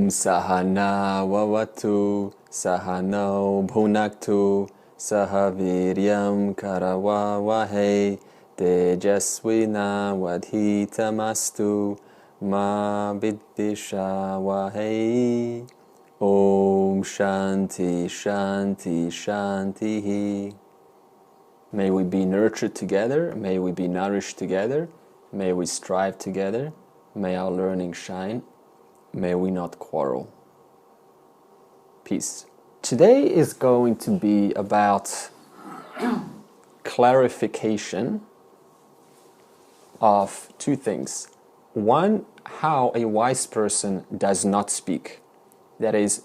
Sahana Vavatu Sahano Bhunaktu Sahaviryam Karavavahe Tejasvina Vadhitamastu Ma Vidvishavahe. Om Shanti Shanti Shanti. May we be nurtured together, may we be nourished together, may we strive together, may our learning shine, may we not quarrel. Peace. Today is going to be about clarification of two things. One, how a wise person does not speak. That is,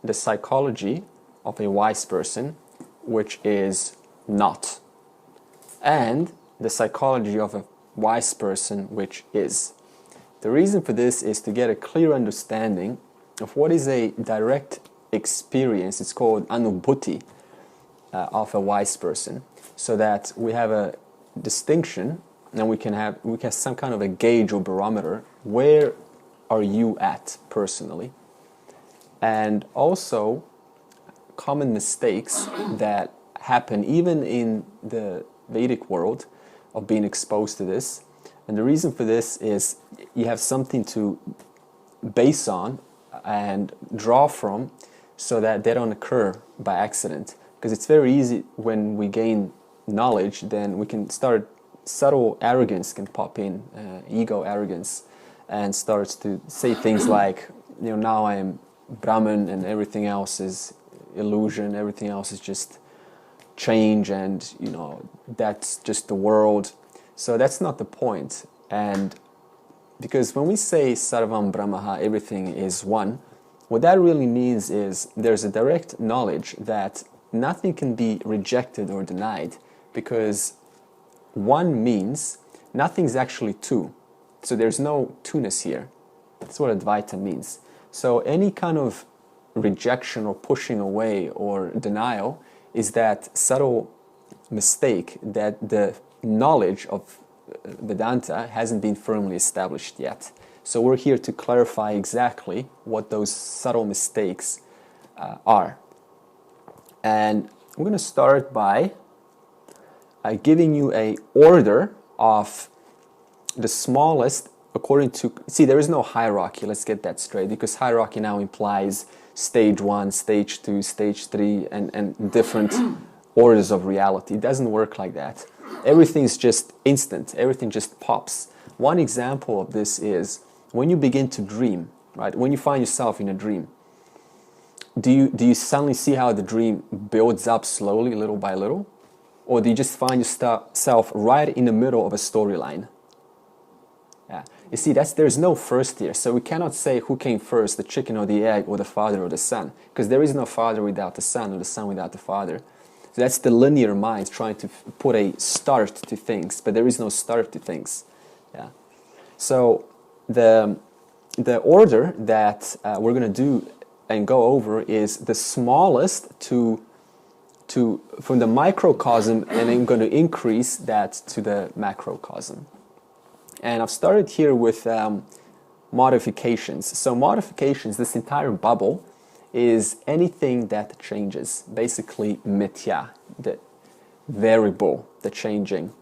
the psychology of a wise person, which is not. And the psychology of a wise person, which is. The reason for this is to get a clear understanding of what is a direct experience. It's called anubhuti of a wise person, so that we have a distinction and we can have some kind of a gauge or barometer. Where are you at personally? And also common mistakes that happen even in the Vedic world of being exposed to this. And the reason for this is you have something to base on and draw from so that they don't occur by accident. Because it's very easy when we gain knowledge, then we can start, subtle arrogance can pop in, ego arrogance, and starts to say things like, now I am Brahman and everything else is illusion, everything else is just change, and that's just the world. So that's not the point. And because when we say Sarvam Brahmaha, everything is one, what that really means is there's a direct knowledge that nothing can be rejected or denied, because one means nothing's actually two. So there's no two-ness here. That's what Advaita means. So any kind of rejection or pushing away or denial is that subtle mistake that the knowledge of Vedanta hasn't been firmly established yet. So we're here to clarify exactly what those subtle mistakes are. And we're going to start by giving you an order of the smallest according to... See, there is no hierarchy, let's get that straight, because hierarchy now implies stage 1, stage 2, stage 3, and different orders of reality. It doesn't work like that. Everything's just instant. Everything just pops. One example of this is when you begin to dream, right? When you find yourself in a dream, do you suddenly see how the dream builds up slowly, little by little? Or do you just find yourself right in the middle of a storyline? Yeah. You see, there's no first here, so we cannot say who came first, the chicken or the egg, or the father or the son, because there is no father without the son, or the son without the father. So that's the linear mind trying to put a start to things, but there is no start to things. Yeah. So the order that we're going to do and go over is the smallest from the microcosm, and I'm going to increase that to the macrocosm. And I've started here with modifications. So modifications, this entire bubble, is anything that changes. Basically, mithya, the variable, the changing.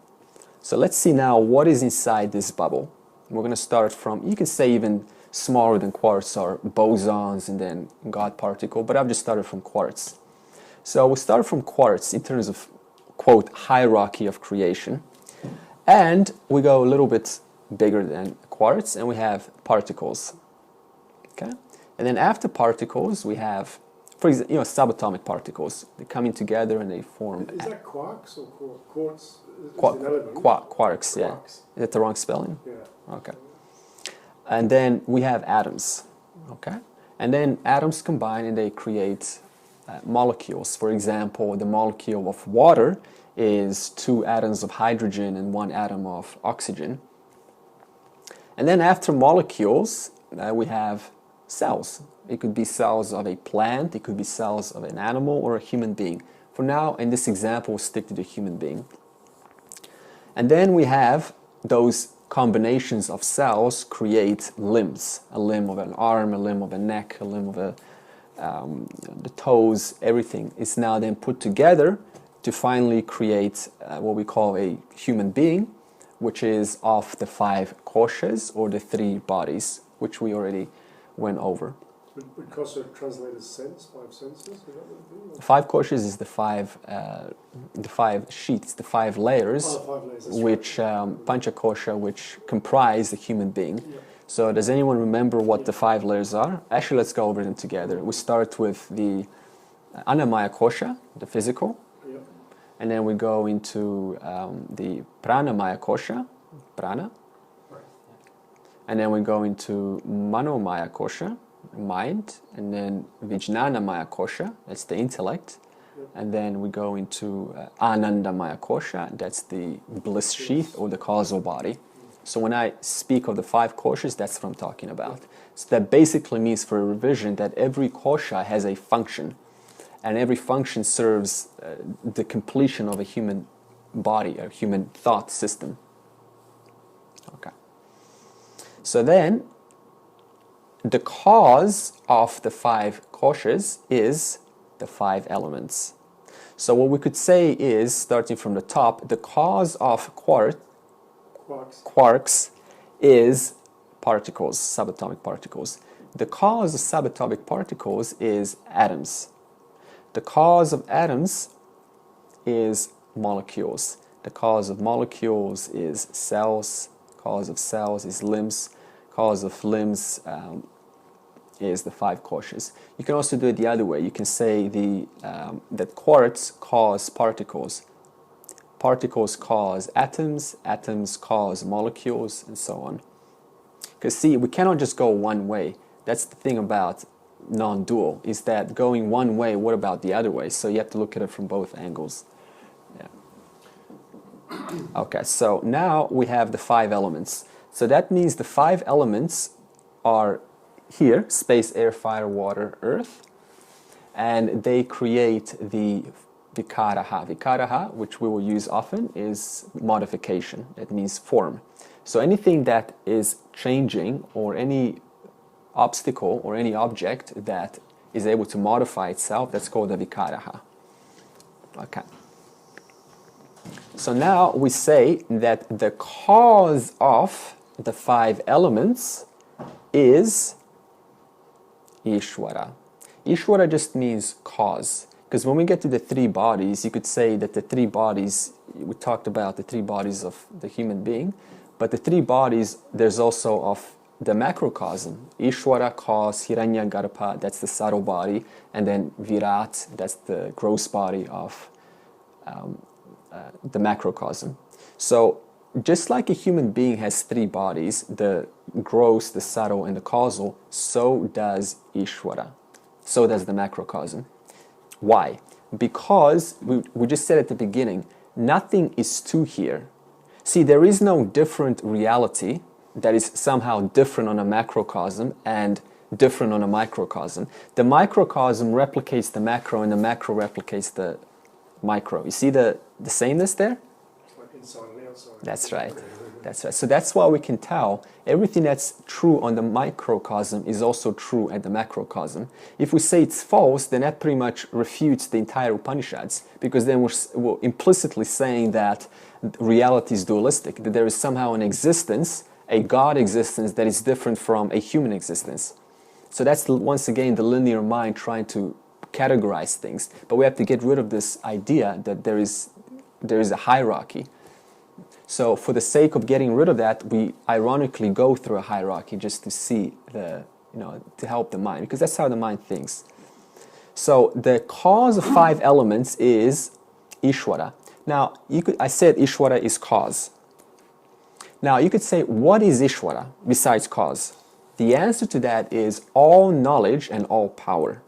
So let's see now what is inside this bubble. We're going to start from, you can say even smaller than quarks or bosons and then God particle, but I've just started from quarks. So we'll start from quarks in terms of, quote, hierarchy of creation. And we go a little bit bigger than quarks, and we have particles. Okay? And then after particles, we have, for example, subatomic particles. They're coming together and they form... Is that quarks or quartz? Quarks, yeah. Quarks. Is that the wrong spelling? Yeah. Okay. And then we have atoms. Okay? And then atoms combine and they create molecules. For example, the molecule of water is 2 atoms of hydrogen and 1 atom of oxygen. And then after molecules, we have cells. It could be cells of a plant, it could be cells of an animal or a human being. For now, in this example, we'll stick to the human being. And then we have those combinations of cells create limbs. A limb of an arm, a limb of a neck, a limb of the toes, everything is now then put together to finally create what we call a human being, which is of the 5 koshas, or the 3 bodies, which we already went over. Would kosha translate as sense, 5 senses? Would that be, or? 5 koshas is the 5 sheets, the 5 layers, Oh, the 5 layers, that's which right. pancha kosha, which comprise the human being. Yeah. So does anyone remember what the 5 layers are? Actually, let's go over them together. We start with the annamaya kosha, the physical. Yep. And then we go into the pranamaya kosha, prana. Right. And then we go into manomaya kosha, mind. And then vijnanamaya kosha, that's the intellect. Yep. And then we go into anandamaya kosha, that's the bliss sheath or the causal body. So when I speak of the 5 koshas, that's what I'm talking about. So that basically means, for a revision, that every kosha has a function. And every function serves the completion of a human body, a human thought system. Okay. So then, the cause of the 5 koshas is the 5 elements. So what we could say is, starting from the top, the cause of quarks is particles, subatomic particles. The cause of subatomic particles is atoms. The cause of atoms is molecules. The cause of molecules is cells. Cause of cells is limbs. Cause of limbs is the 5 koshas. You can also do it the other way. You can say that quarks cause particles. Particles cause atoms. Atoms cause molecules, and so on. Because see, we cannot just go one way. That's the thing about non-dual, is that going one way, what about the other way? So you have to look at it from both angles. Yeah. Okay, so now we have the 5 elements. So that means the 5 elements are here: space, air, fire, water, earth. And they create the vikaraha. Vikaraha, which we will use often, is modification. That means form. So anything that is changing, or any obstacle or any object that is able to modify itself, that's called a vikaraha. Okay. So now we say that the cause of the 5 elements is Ishvara. Ishvara just means cause. Because when we get to the 3 bodies, you could say that the 3 bodies, we talked about the 3 bodies of the human being, but the 3 bodies, there's also of the macrocosm. Ishvara, cause, Hiranyagarbha, that's the subtle body, and then Virat, that's the gross body of the macrocosm. So just like a human being has 3 bodies, the gross, the subtle, and the causal, so does Ishvara. So does the macrocosm. Why? Because we just said at the beginning, nothing is 2 here. See, there is no different reality that is somehow different on a macrocosm and different on a microcosm. The microcosm replicates the macro, and the macro replicates the micro. You see the sameness there? Like inside and outside. That's right. That's right. So that's why we can tell everything that's true on the microcosm is also true at the macrocosm. If we say it's false, then that pretty much refutes the entire Upanishads, because then we're implicitly saying that reality is dualistic, that there is somehow an existence, a God existence, that is different from a human existence. So that's, once again, the linear mind trying to categorize things. But we have to get rid of this idea that there is a hierarchy. So for the sake of getting rid of that, we ironically go through a hierarchy just to see to help the mind, because that's how the mind thinks. So the cause of 5 elements is Ishvara. Now, I said Ishvara is cause. Now, you could say, what is Ishvara besides cause? The answer to that is all knowledge and all power.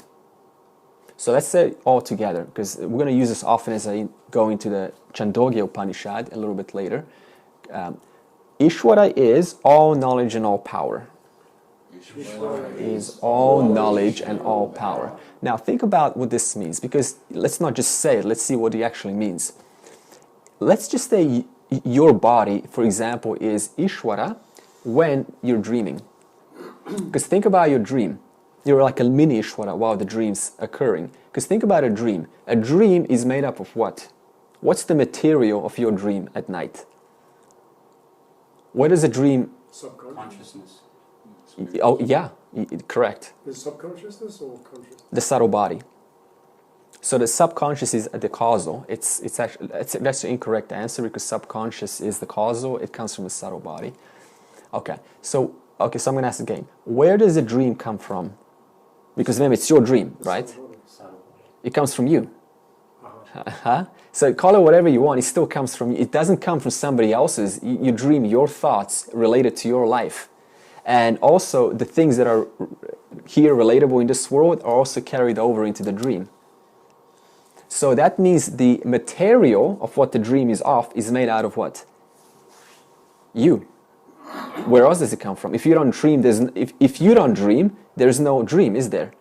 So let's say it all together, because we're going to use this often as I go into the Chandogya Upanishad a little bit later. Ishvara is all knowledge and all power. Ishvara Is all knowledge and all power. Now think about what this means, because let's not just say it, let's see what it actually means. Let's just say your body, for example, is Ishvara when you're dreaming. Because think about your dream. You're like a mini Ishvara while the dream's occurring. Because think about a dream. A dream is made up of what? What's the material of your dream at night? What is a dream? Subconsciousness. Oh, yeah, correct. Is subconsciousness or consciousness? The subtle body. So the subconscious is the causal. It's actually that's the incorrect answer because subconscious is the causal. It comes from the subtle body. Okay, so I'm going to ask again. Where does a dream come from? Because remember, it's your dream, right? It comes from you. Uh-huh. So call it whatever you want. It still comes from you. It doesn't come from somebody else's. You dream your thoughts related to your life. And also the things that are here relatable in this world are also carried over into the dream. So that means the material of what the dream is of is made out of what? You. Where else does it come from? If you don't dream, if you don't dream, there's no dream, is there?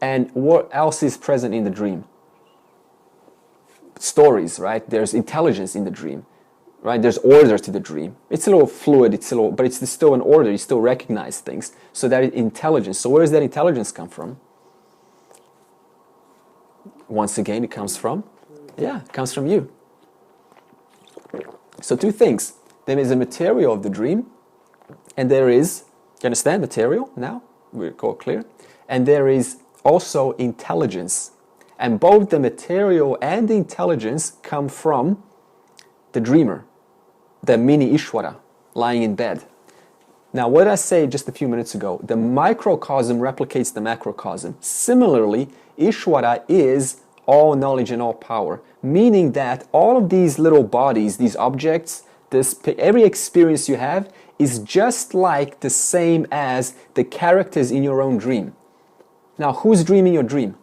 And what else is present in the dream? Stories, right? There's intelligence in the dream, right? There's order to the dream. It's a little fluid, but it's still an order. You still recognize things. So that is intelligence. So where does that intelligence come from? Once again, it comes from? Yeah, it comes from you. So two things. There is a material of the dream, and there is, you understand material now? We're all clear. And there is also intelligence. And both the material and the intelligence come from the dreamer, the mini Ishvara, lying in bed. Now, what did I say just a few minutes ago? The microcosm replicates the macrocosm. Similarly, Ishvara is all knowledge and all power, meaning that all of these little bodies, these objects, every experience you have is just like the same as the characters in your own dream. Now, who's dreaming your dream?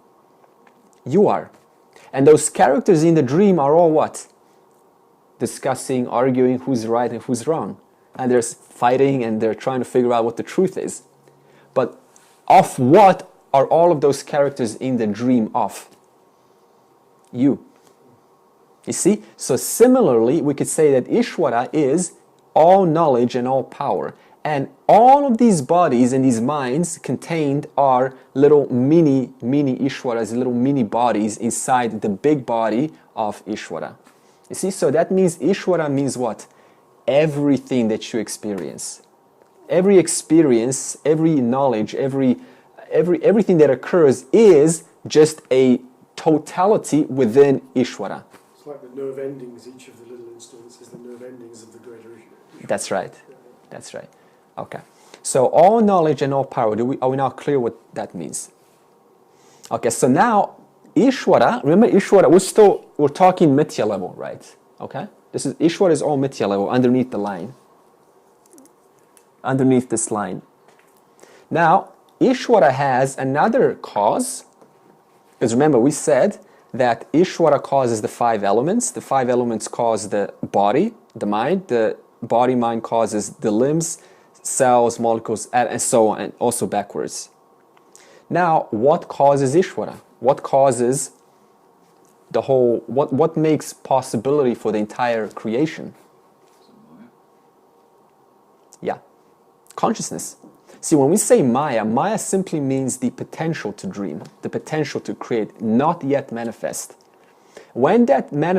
You are. And those characters in the dream are all what? Discussing, arguing who's right and who's wrong. And they're fighting and they're trying to figure out what the truth is. But of what are all of those characters in the dream of? You. You see? So similarly, we could say that Ishvara is all knowledge and all power. And all of these bodies and these minds contained are little mini Ishvaras, little mini bodies inside the big body of Ishvara. You see? So that means Ishvara means what? Everything that you experience. Every experience, every knowledge, everything that occurs is just a totality within Ishvara. It's like the nerve endings, each of the little instruments is the nerve endings of the greater Ishvara. That's right. That's right. Okay. So all knowledge and all power, are we now clear what that means? Okay, so now Ishvara, remember Ishvara, we're talking Mithya level, right? Okay? Ishvara is all Mithya level underneath the line. Underneath this line. Now, Ishvara has another cause. Because remember, we said that Ishvara causes the five elements. The five elements cause the body, the mind. The body-mind causes the limbs, cells, molecules, and so on, and also backwards. Now, what causes Ishvara? What causes the whole, what makes possibility for the entire creation? Yeah, consciousness. See, when we say Maya, Maya simply means the potential to dream, the potential to create, not yet manifest. When that when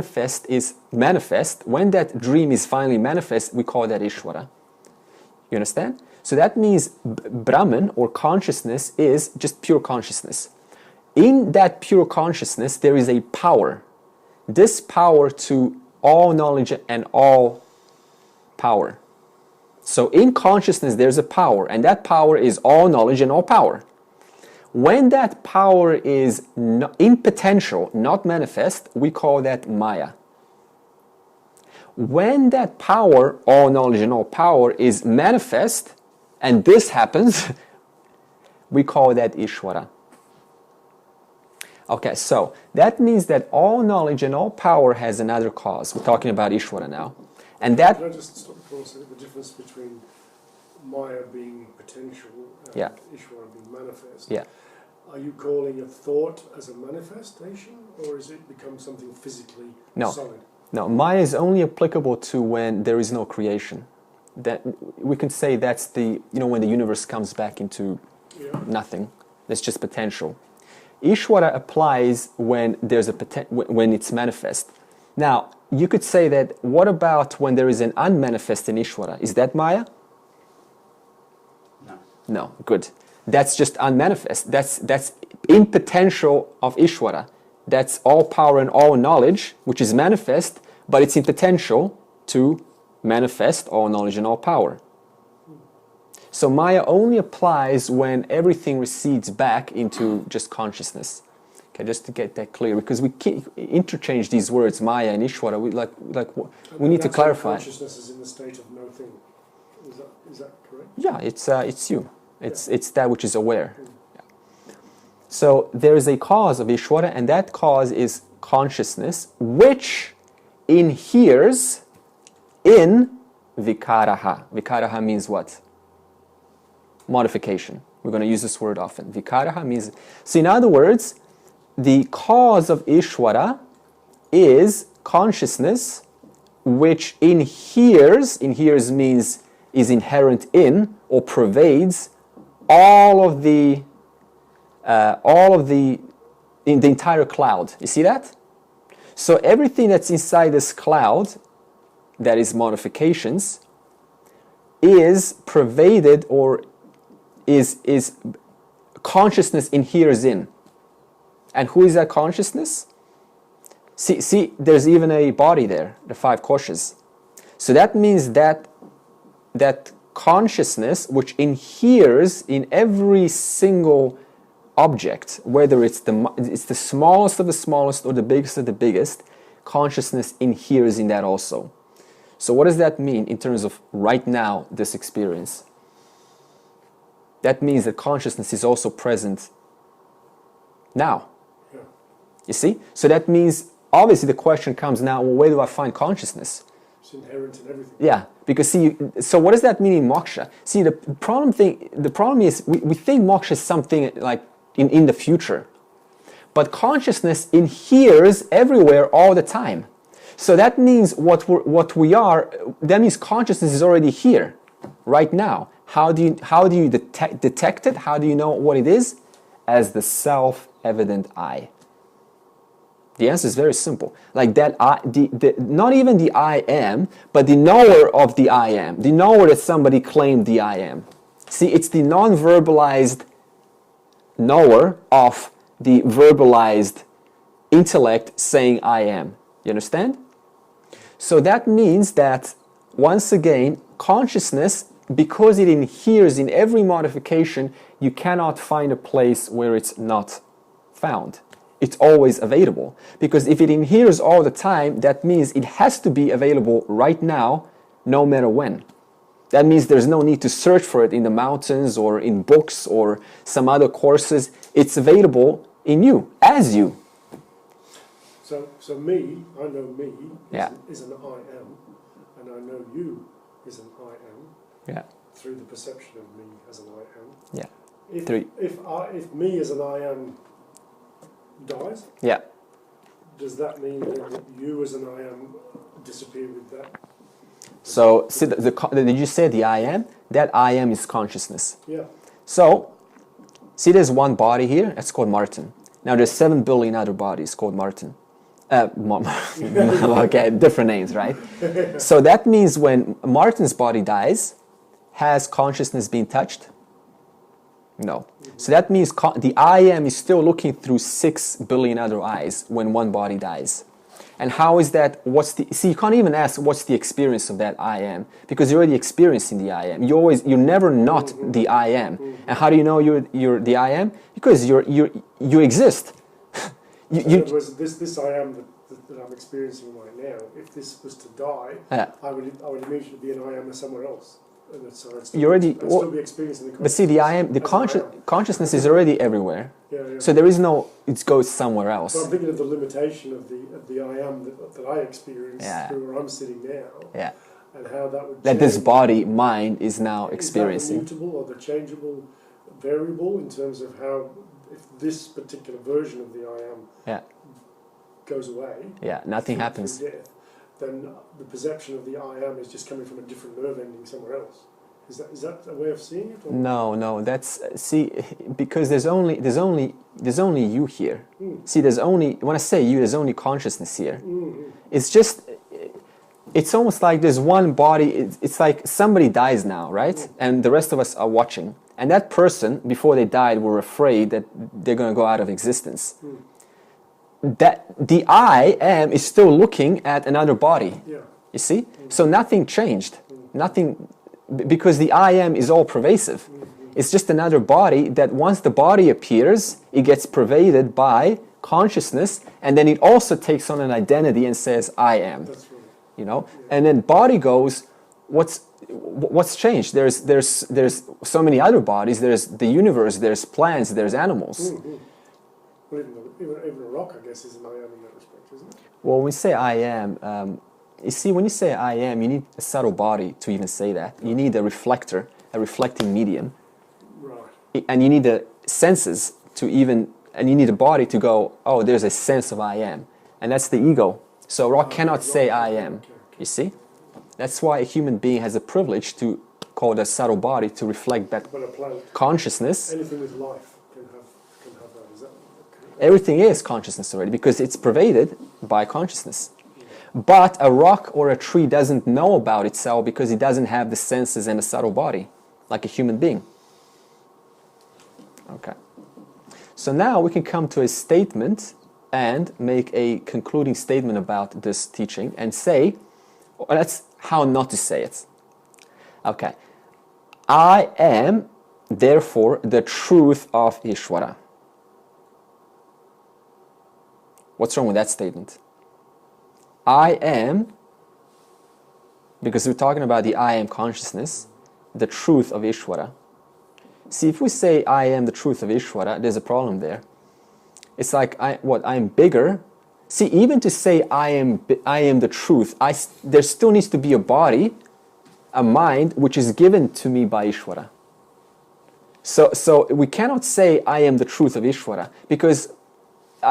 that dream is finally manifest, we call that Ishvara. You understand? So that means Brahman or consciousness is just pure consciousness. In that pure consciousness, there is a power. This power to all knowledge and all power. So in consciousness, there's a power, and that power is all knowledge and all power. When that power is in potential, not manifest, we call that Maya. When that power, all knowledge and all power, is manifest, and this happens, we call that Ishvara. Okay, so that means that all knowledge and all power has another cause. We're talking about Ishvara now. And that... Can I just stop for a second? The difference between Maya being potential and Yeah. Ishvara being manifest. Yeah. Are you calling a thought as a manifestation, or has it become something physically solid? No, Maya is only applicable to when there is no creation. That we can say that's the, when the universe comes back into nothing. That's just potential. Ishvara applies when there's when it's manifest. Now, you could say that, what about when there is an unmanifest in Ishvara? Is that Maya? No. No, good. That's just unmanifest. That's in potential of Ishvara. That's all power and all knowledge, which is manifest, but it's in potential to manifest all knowledge and all power. So Maya only applies when everything recedes back into just consciousness. Okay, just to get that clear, because we interchange these words, Maya and Ishvara. We need to clarify. Consciousness is in the state of no thing. Is that correct? Yeah, it's you. It's that which is aware. Yeah. So there is a cause of Ishvara, and that cause is consciousness, which inheres in vikaraha. Vikaraha means what? Modification. We're going to use this word often. Vikaraha means... So in other words, the cause of Ishvara is consciousness, which inheres means is inherent in or pervades in the entire cloud. You see that? So everything that's inside this cloud, that is modifications, is pervaded or is consciousness inheres in. And who is that consciousness? See, there's even a body there, the five koshas. So that means that consciousness, which inheres in every single object, whether it's the smallest of the smallest or the biggest of the biggest, consciousness inheres in that also. So what does that mean in terms of right now, this experience? That means that consciousness is also present now. Yeah. You see? So that means, obviously the question comes now, well, where do I find consciousness? It's inherent in everything. Yeah, because see, so what does that mean in moksha? See, the problem is we think moksha is something like in the future. But consciousness inheres everywhere all the time. So that means that means consciousness is already here, right now. How do you detect it? How do you know what it is? As the self-evident I. The answer is very simple. Like that, not even the I am, but the knower of the I am. The knower that somebody claimed the I am. See, it's the non-verbalized knower of the verbalized intellect saying I am. You understand? So that means that, once again, consciousness, because it inheres in every modification, you cannot find a place where it's not found. It's always available. Because if it inheres all the time, that means it has to be available right now, no matter when. That means there's no need to search for it in the mountains or in books or some other courses. It's available in you, as you. So me, I know me is an I am, and I know you is an I am. Yeah. Through the perception of me as an I am. Yeah. If me as an I am dies, yeah. does that mean that you as an I am disappear with that? So, see, did you say the I am? That I am is consciousness. Yeah. So, see, there's one body here. That's called Martin. Now, there's 7 billion other bodies called Martin. Okay, different names, right? So that means when Martin's body dies, has consciousness been touched? No. So that means the I am is still looking through 6 billion other eyes when one body dies. And how is that? See, you can't even ask what's the experience of that I am, because you're already experiencing the I am. You're never not the I am. And how do you know you're the I am? Because you exist. In other words, this I am that I'm experiencing right now, if this was to die, I would immediately be an I am somewhere else. And so I'd still be experiencing the consciousness. But see, the I am, consciousness is already everywhere. Yeah. So there is no, it goes somewhere else. But I'm thinking of the limitation of the I am that I experience through where I'm sitting now. Yeah. And how that would that this body, mind, is now experiencing. Is that the mutable or the changeable variable in terms of how, if this particular version of the I am goes away, nothing happens. Through death, then the perception of the I am is just coming from a different nerve ending somewhere else. Is that a way of seeing it? Or? No. That's because there's only you here. See, when I say you, there's only consciousness here. It's almost like there's one body. It's like somebody dies now, right? And the rest of us are watching. And that person, before they died, were afraid that they're going to go out of existence. That the I am is still looking at another body. Yeah. You see? So nothing changed. Nothing, because the I am is all pervasive. It's just another body that once the body appears, it gets pervaded by consciousness, and then it also takes on an identity and says, I am. That's right. You know? And then body goes, what's changed? There's so many other bodies. There's the universe, there's plants, there's animals. Well, even a rock, I guess, is an I am in that respect, isn't it? Well, when we say I am, you see, when you say I am, you need a subtle body to even say that. You need a reflector, a reflecting medium. Right. And you need the senses to even, and you need a body to go, oh, there's a sense of I am. And that's the ego. So rock cannot say I am. You see? That's why a human being has a privilege to call the subtle body to reflect that consciousness. Anything with life can have that. Is that correct? Everything is consciousness already because it's pervaded by consciousness. But a rock or a tree doesn't know about itself because it doesn't have the senses and a subtle body, like a human being. Okay. So now we can come to a statement and make a concluding statement about this teaching and say, that's how not to say it. Okay. I am, therefore, the truth of Ishvara. What's wrong with that statement? I am, because we're talking about the I am consciousness, the truth of Ishvara. See, if we say I am the truth of Ishvara, there's a problem there. It's like, I'm bigger. See, even to say I am the truth, there still needs to be a body, a mind, which is given to me by Ishvara. So we cannot say I am the truth of Ishvara, because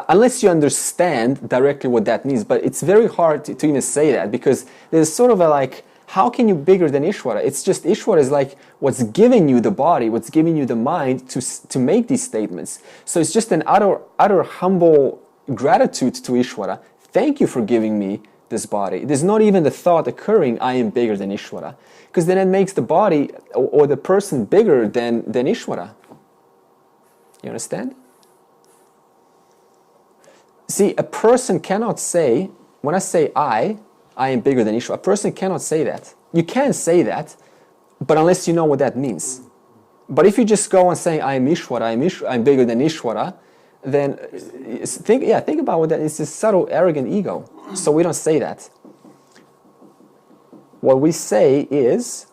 unless you understand directly what that means, but it's very hard to even say that, because there's sort of a like, how can you be bigger than Ishvara? It's just, Ishvara is like what's giving you the body, what's giving you the mind to make these statements. So it's just an utter humble gratitude to Ishvara. Thank you for giving me this body. There's not even the thought occurring, I am bigger than Ishvara. Because then it makes the body or the person bigger than Ishvara. You understand? See, a person cannot say, when I say I am bigger than Ishvara, a person cannot say that. You can say that, but unless you know what that means. But if you just go on saying I am Ishvara, I'm bigger than Ishvara, then think about what that is. It's a subtle, arrogant ego. So we don't say that. What we say is,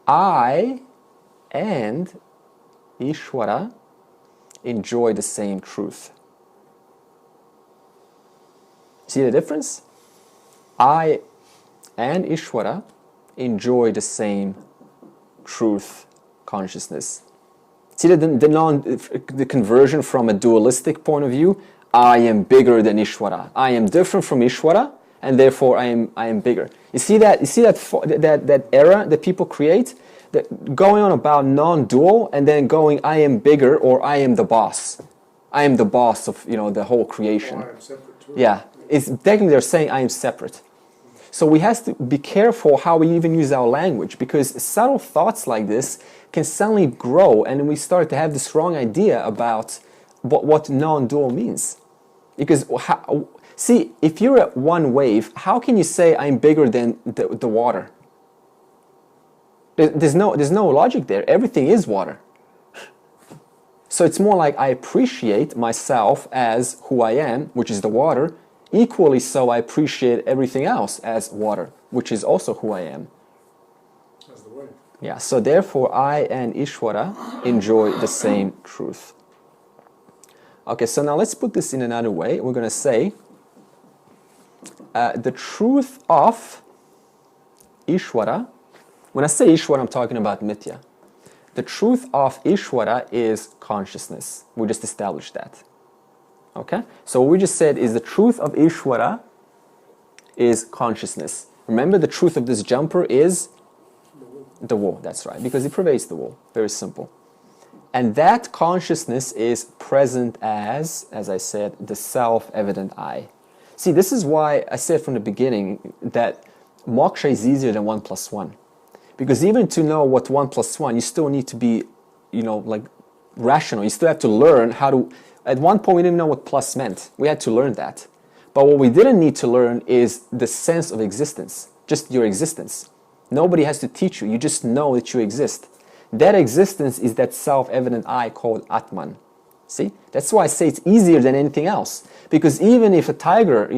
I and Ishvara enjoy the same truth. See the difference? I and Ishvara enjoy the same truth consciousness. See the conversion from a dualistic point of view? I am bigger than Ishvara. I am different from Ishvara, and therefore I am bigger. You see that error that people create? That going on about non-dual and then going I am bigger or I am the boss. I am the boss of the whole creation. I am separate too. Yeah. It's technically they're saying I am separate. So we have to be careful how we even use our language, because subtle thoughts like this can suddenly grow and we start to have this wrong idea about what non-dual means. Because, see, if you're at one wave, how can you say I'm bigger than the water? There's no logic there. Everything is water. So it's more like I appreciate myself as who I am, which is the water. Equally so, I appreciate everything else as water, which is also who I am. That's the way. Yeah, so therefore I and Ishvara enjoy the same truth. Okay, so now let's put this in another way. We're going to say the truth of Ishvara. When I say Ishvara, I'm talking about Mithya. The truth of Ishvara is consciousness. We just established that. Okay? So what we just said is the truth of Ishvara is consciousness. Remember, the truth of this jumper is the wall. That's right, because it pervades the wall. Very simple. And that consciousness is present as I said, the self-evident I. See, this is why I said from the beginning that moksha is easier than 1 + 1. Because even to know what 1 + 1, you still need to be, like rational. You still have to learn how to, at one point we didn't know what plus meant. We had to learn that. But what we didn't need to learn is the sense of existence, just your existence. Nobody has to teach you, you just know that you exist. That existence is that self-evident I called Atman. See? That's why I say it's easier than anything else. Because even if a tiger,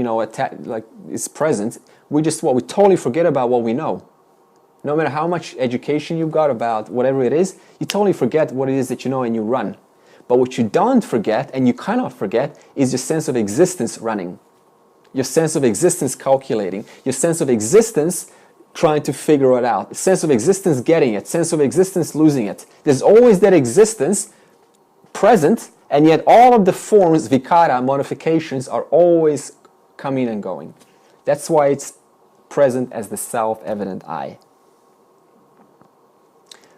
is present, we totally forget about what we know. No matter how much education you've got about whatever it is, you totally forget what it is that you know and you run. But what you don't forget, and you cannot forget, is your sense of existence running. Your sense of existence calculating. Your sense of existence trying to figure it out. Sense of existence getting it. Sense of existence losing it. There's always that existence present, and yet all of the forms, vikara, modifications, are always coming and going. That's why it's present as the self-evident I.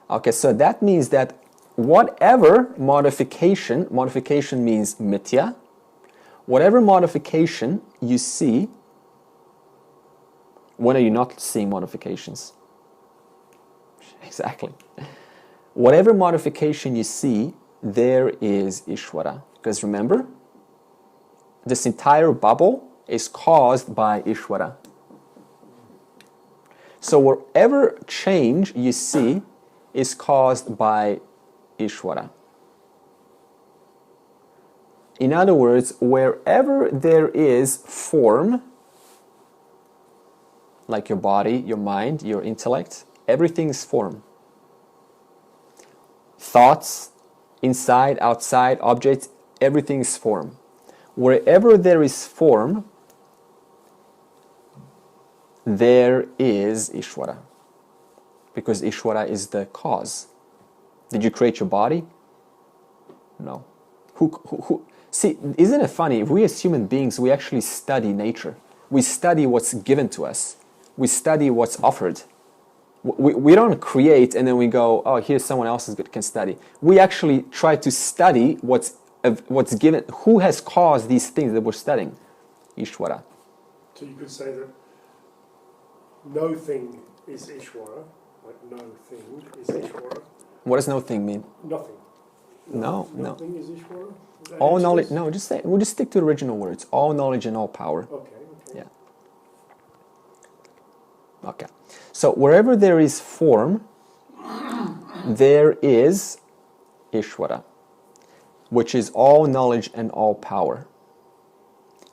Okay, so that means that whatever modification means mithya, whatever modification you see, when are you not seeing modifications? Exactly. Whatever modification you see, there is Ishvara. Because remember, this entire bubble is caused by Ishvara. So whatever change you see is caused by Ishvara. In other words, wherever there is form, like your body, your mind, your intellect, everything is form. Thoughts, inside, outside, objects, everything is form. Wherever there is form, there is Ishvara. Because Ishvara is the cause. Did you create your body? No. See, isn't it funny? If we as human beings, we actually study nature. We study what's given to us. We study what's offered. We don't create and then we go, oh, here's someone else who can study. We actually try to study what's given. Who has caused these things that we're studying? Ishvara. So you could say that no thing is Ishvara. Like no thing is Ishvara. What does no thing mean? Nothing. Nothing is Ishvara? All knowledge. No, we'll just stick to the original words. All knowledge and all power. Okay. Yeah. Okay. So wherever there is form, there is Ishvara, which is all knowledge and all power.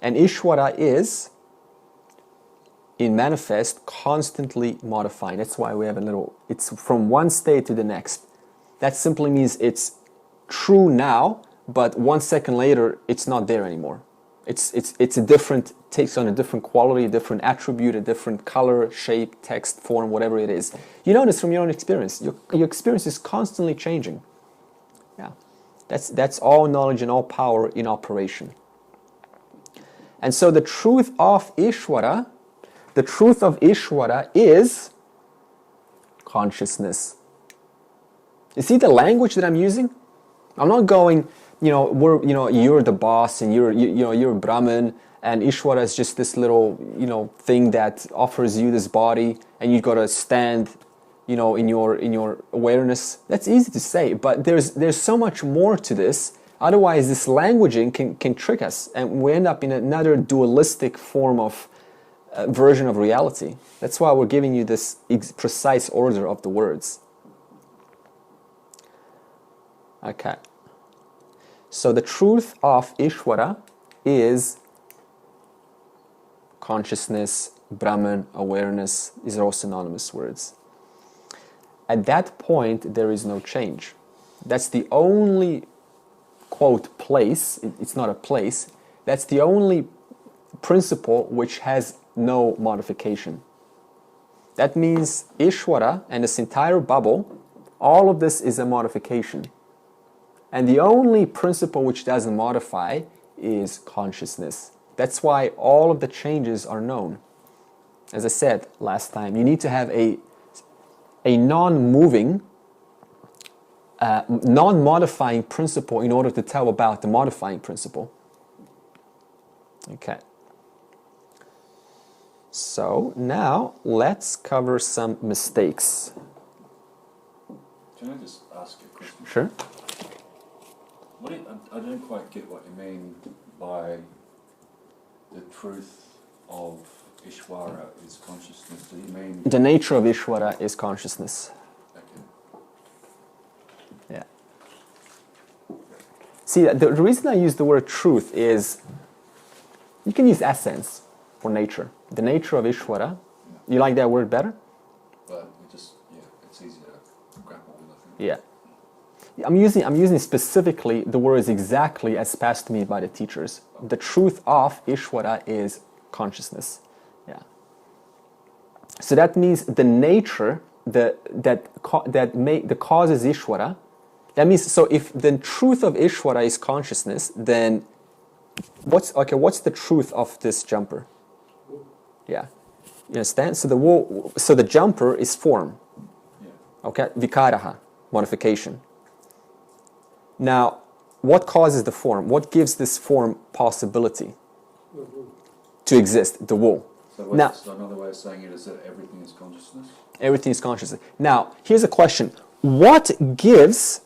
And Ishvara is, in manifest, constantly modifying. That's why we have it's from one state to the next. That simply means it's true now, but 1 second later, it's not there anymore. It's a different, takes on a different quality, a different attribute, a different color, shape, text, form, whatever it is. You know this from your own experience. Your experience is constantly changing. Yeah, that's all knowledge and all power in operation. And so the truth of Ishvara is consciousness. You see the language that I'm using? I'm not going, you're the boss and you're Brahman and Ishvara is just this little, thing that offers you this body and you got to stand, in your awareness. That's easy to say, but there's so much more to this. Otherwise, this languaging can trick us and we end up in another dualistic form of version of reality. That's why we're giving you this precise order of the words. Okay. So the truth of Ishvara is consciousness, Brahman, awareness. These are all synonymous words. At that point, there is no change. That's the only, quote, place, it's not a place, that's the only principle which has no modification. That means Ishvara and this entire bubble, all of this is a modification. And the only principle which doesn't modify is consciousness. That's why all of the changes are known. as I said last time, you need to have a non-moving, non-modifying principle in order to tell about the modifying principle. Okay. So now let's cover some mistakes. Can I just ask you a question? Sure. I don't quite get what you mean by the truth of Ishvara is consciousness. Do you mean... The nature of Ishvara is consciousness. Okay. Yeah. See, the reason I use the word truth is, you can use essence for nature. The nature of Ishvara. You like that word better? But it's easier to grapple with, I think. Yeah. I'm using specifically the words exactly as passed to me by the teachers. The truth of Ishvara is consciousness. Yeah. So that means the nature that causes Ishvara. That means, so if the truth of Ishvara is consciousness, then what's the truth of this jumper? Yeah. You understand? So the jumper is form. Yeah. Okay? Vikaraha, modification. Now, what causes the form? What gives this form possibility to exist? The wool. So another way of saying it is that everything is consciousness? Everything is consciousness. Now, here's a question. What gives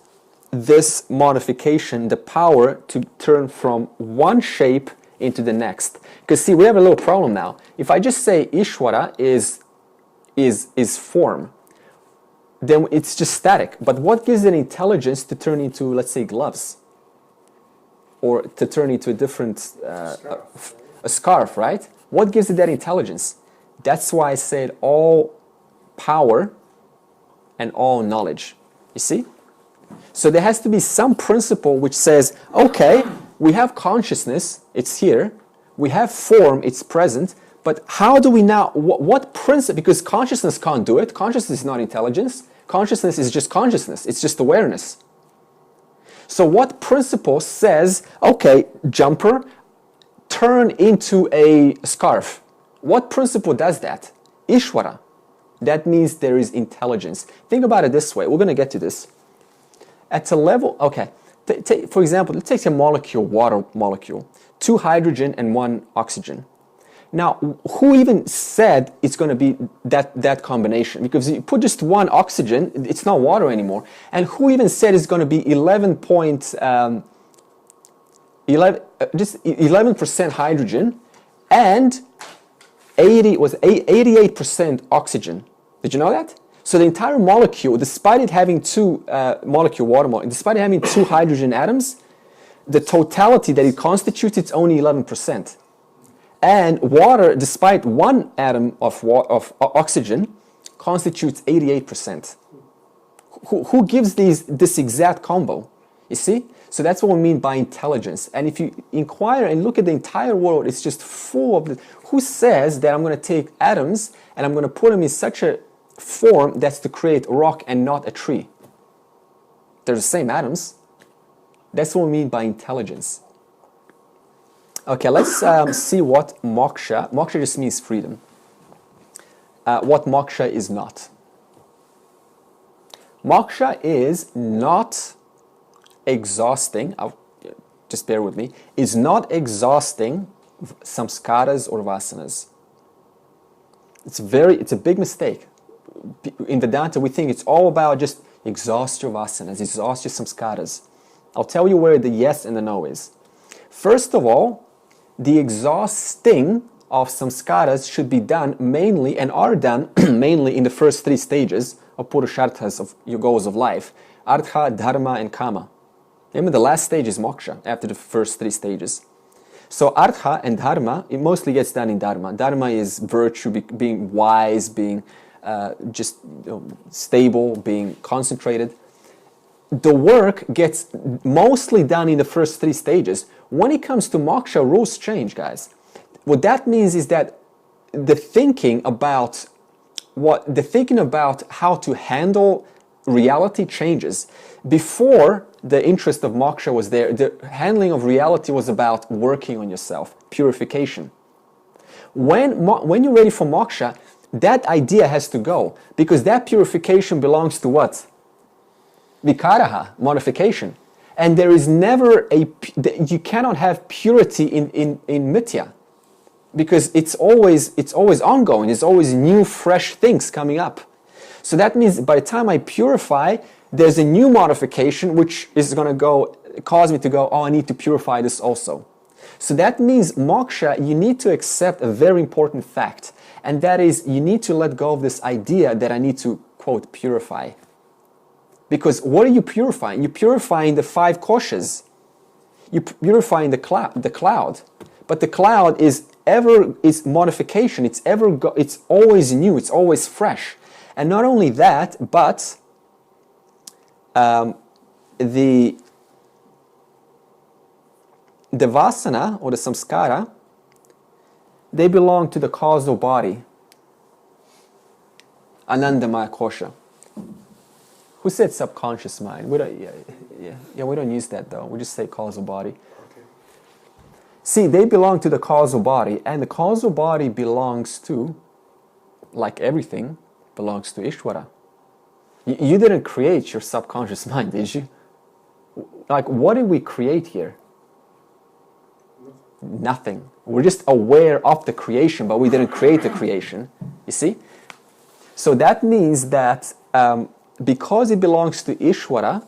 this modification the power to turn from one shape into the next? Because see, we have a little problem now. If I just say Ishvara is form, then it's just static. But what gives it intelligence to turn into, let's say, gloves? Or to turn into a different, a scarf, right? What gives it that intelligence? That's why I said all power and all knowledge. You see? So there has to be some principle which says, okay, we have consciousness, it's here. We have form, it's present. But how do we now, what principle, because consciousness can't do it. Consciousness is not intelligence. Consciousness is just consciousness. It's just awareness. So what principle says, okay, jumper, turn into a scarf? What principle does that? Ishvara. That means there is intelligence. Think about it this way. We're going to get to this. At a level, okay, for example, let's take a molecule, water molecule, 2 hydrogen and 1 oxygen. Now, who even said it's going to be that combination? Because you put just 1 oxygen, it's not water anymore. And who even said it's going to be 11% hydrogen and 88% oxygen? Did you know that? So the entire molecule, despite it having 2 despite having 2 hydrogen atoms, the totality that it constitutes, it's only 11%. And water, despite 1 atom of oxygen, constitutes 88%. Who gives this exact combo? You see? So that's what we mean by intelligence. And if you inquire and look at the entire world, it's just full of who says that I'm going to take atoms and I'm going to put them in such a form that's to create a rock and not a tree? They're the same atoms. That's what we mean by intelligence. Okay, let's see what moksha. Moksha just means freedom. What moksha is not. Moksha is not exhausting. Just bear with me. Is not exhausting samskaras or vasanas. It's a big mistake. In Vedanta, we think it's all about just exhaust your vasanas, exhaust your samskaras. I'll tell you where the yes and the no is. First of all, the exhausting of samskaras should be done mainly, and are done mainly in the first 3 stages of purusharthas, of your goals of life. Artha, dharma, and kama. Remember, the last stage is moksha, after the first 3 stages. So artha and dharma, it mostly gets done in dharma. Dharma is virtue, being wise, being stable, being concentrated. The work gets mostly done in the first 3 stages. When it comes to moksha, rules change, guys. What that means is that the thinking about how to handle reality changes. Before the interest of moksha was there, the handling of reality was about working on yourself, purification. when you're ready for moksha, that idea has to go, because that purification belongs to what? Vikaraha, modification. And there is never you cannot have purity in mithya, because it's always ongoing. There's always new, fresh things coming up. So that means by the time I purify, there's a new modification which is going to cause me to go, oh, I need to purify this also. So that means moksha, you need to accept a very important fact, and that is you need to let go of this idea that I need to, quote, purify. Because what are you purifying? You're purifying the 5 koshas. You're purifying the cloud. But the cloud is modification. It's always new. It's always fresh. And not only that, but the vasana or the samskara, they belong to the causal body. Anandamaya kosha. Who said subconscious mind? We don't, we don't use that though. We just say causal body. Okay. See, they belong to the causal body, and the causal body belongs to, like everything, belongs to Ishvara. You didn't create your subconscious mind, did you? Like, what did we create here? Nothing. We're just aware of the creation, but we didn't create the creation. You see? So that means that because it belongs to Ishvara,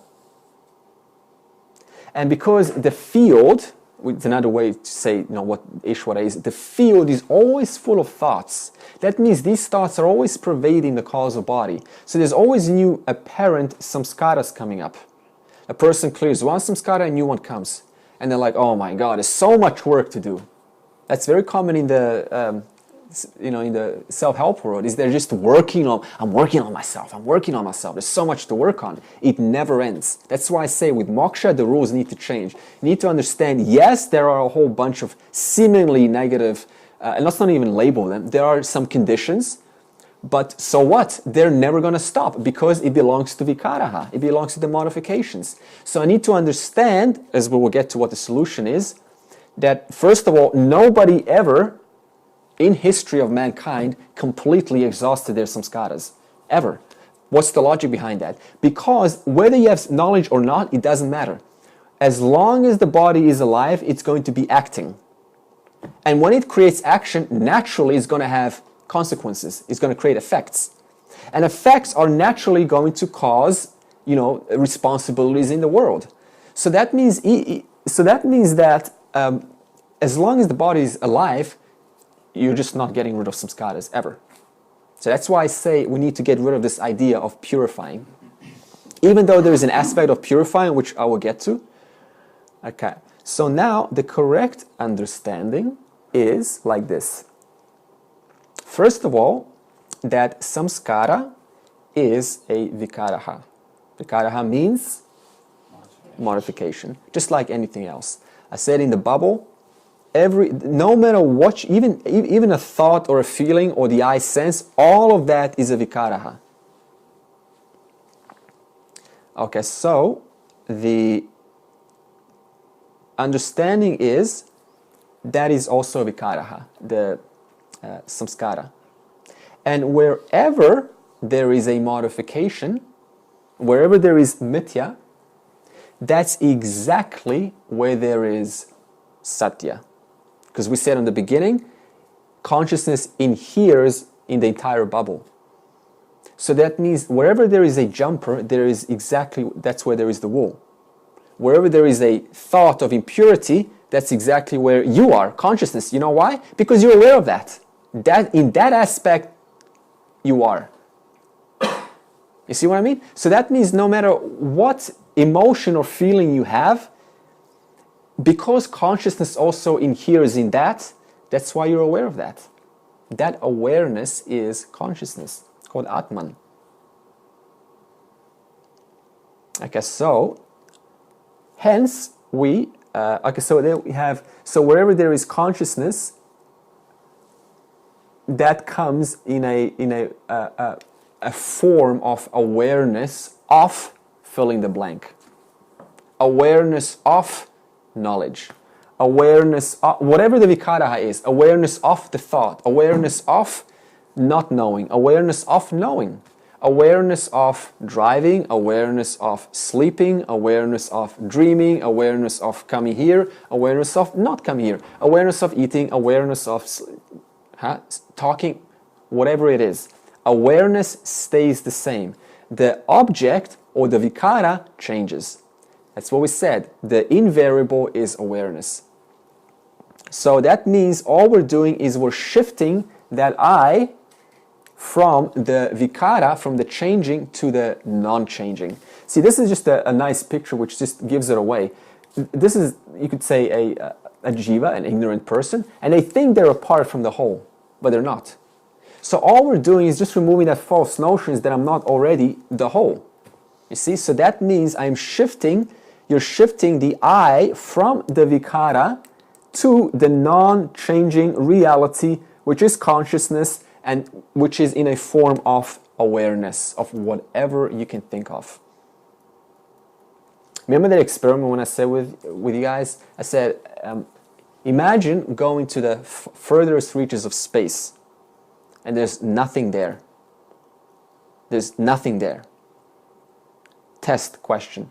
and because the field, it's another way to say what Ishvara is, the field is always full of thoughts. That means these thoughts are always pervading the causal body. So there's always new apparent samskaras coming up. A person clears one samskara, a new one comes. And they're like, oh my God, there's so much work to do. That's very common in the in the self-help world, is they're just I'm working on myself. There's so much to work on. It never ends. That's why I say with moksha, the rules need to change. You need to understand, yes, there are a whole bunch of seemingly negative, and let's not even label them. There are some conditions, but so what? They're never going to stop, because it belongs to vikaraha. It belongs to the modifications. So I need to understand, as we will get to what the solution is, that first of all, nobody ever in history of mankind completely exhausted their samskaras, ever. What's the logic behind that? Because whether you have knowledge or not, it doesn't matter. As long as the body is alive, it's going to be acting. And when it creates action, naturally it's going to have consequences. It's going to create effects. And effects are naturally going to cause, responsibilities in the world. So that means that as long as the body is alive, you're just not getting rid of samskaras ever. So that's why I say we need to get rid of this idea of purifying. Even though there is an aspect of purifying, which I will get to. Okay, so now the correct understanding is like this. First of all, that samskara is a vikaraha. Vikaraha means modification, just like anything else. I said in the bubble, no matter what, even a thought or a feeling or the eye sense, all of that is a vikaraha. Okay, so the understanding is that is also a vikaraha, the samskara. And wherever there is a modification, wherever there is mithya, that's exactly where there is satya. Because we said in the beginning, consciousness inheres in the entire bubble. So that means wherever there is a jumper, that's where there is the wool. Wherever there is a thought of impurity, that's exactly where you are, consciousness. You know why? Because you're aware of that. In that aspect, you are. You see what I mean? So that means no matter what emotion or feeling you have, because consciousness also inheres in that, that's why you're aware of that. That awareness is consciousness. It's called Atman. Okay, so hence so there we have, so wherever there is consciousness, that comes in a form of awareness of filling the blank. Awareness of knowledge. awareness of, whatever the vikara is, awareness of the thought, awareness of not knowing, awareness of knowing, awareness of driving, awareness of sleeping, awareness of dreaming, awareness of coming here, awareness of not coming here, awareness of eating, awareness of talking, whatever it is. Awareness stays the same. The object or the vikara changes. That's what we said. The invariable is awareness. So that means all we're doing is we're shifting that I from the vikara, from the changing to the non-changing. See, this is just a nice picture which just gives it away. This is, you could say, a jiva, an ignorant person, and they think they're apart from the whole, but they're not. So all we're doing is just removing that false notions that I'm not already the whole. You see, so that means I'm shifting, you're shifting the I from the vikara to the non-changing reality, which is consciousness, and which is in a form of awareness of whatever you can think of. Remember that experiment when I said with you guys? I said, imagine going to the furthest reaches of space, and there's nothing there. There's nothing there. Test question.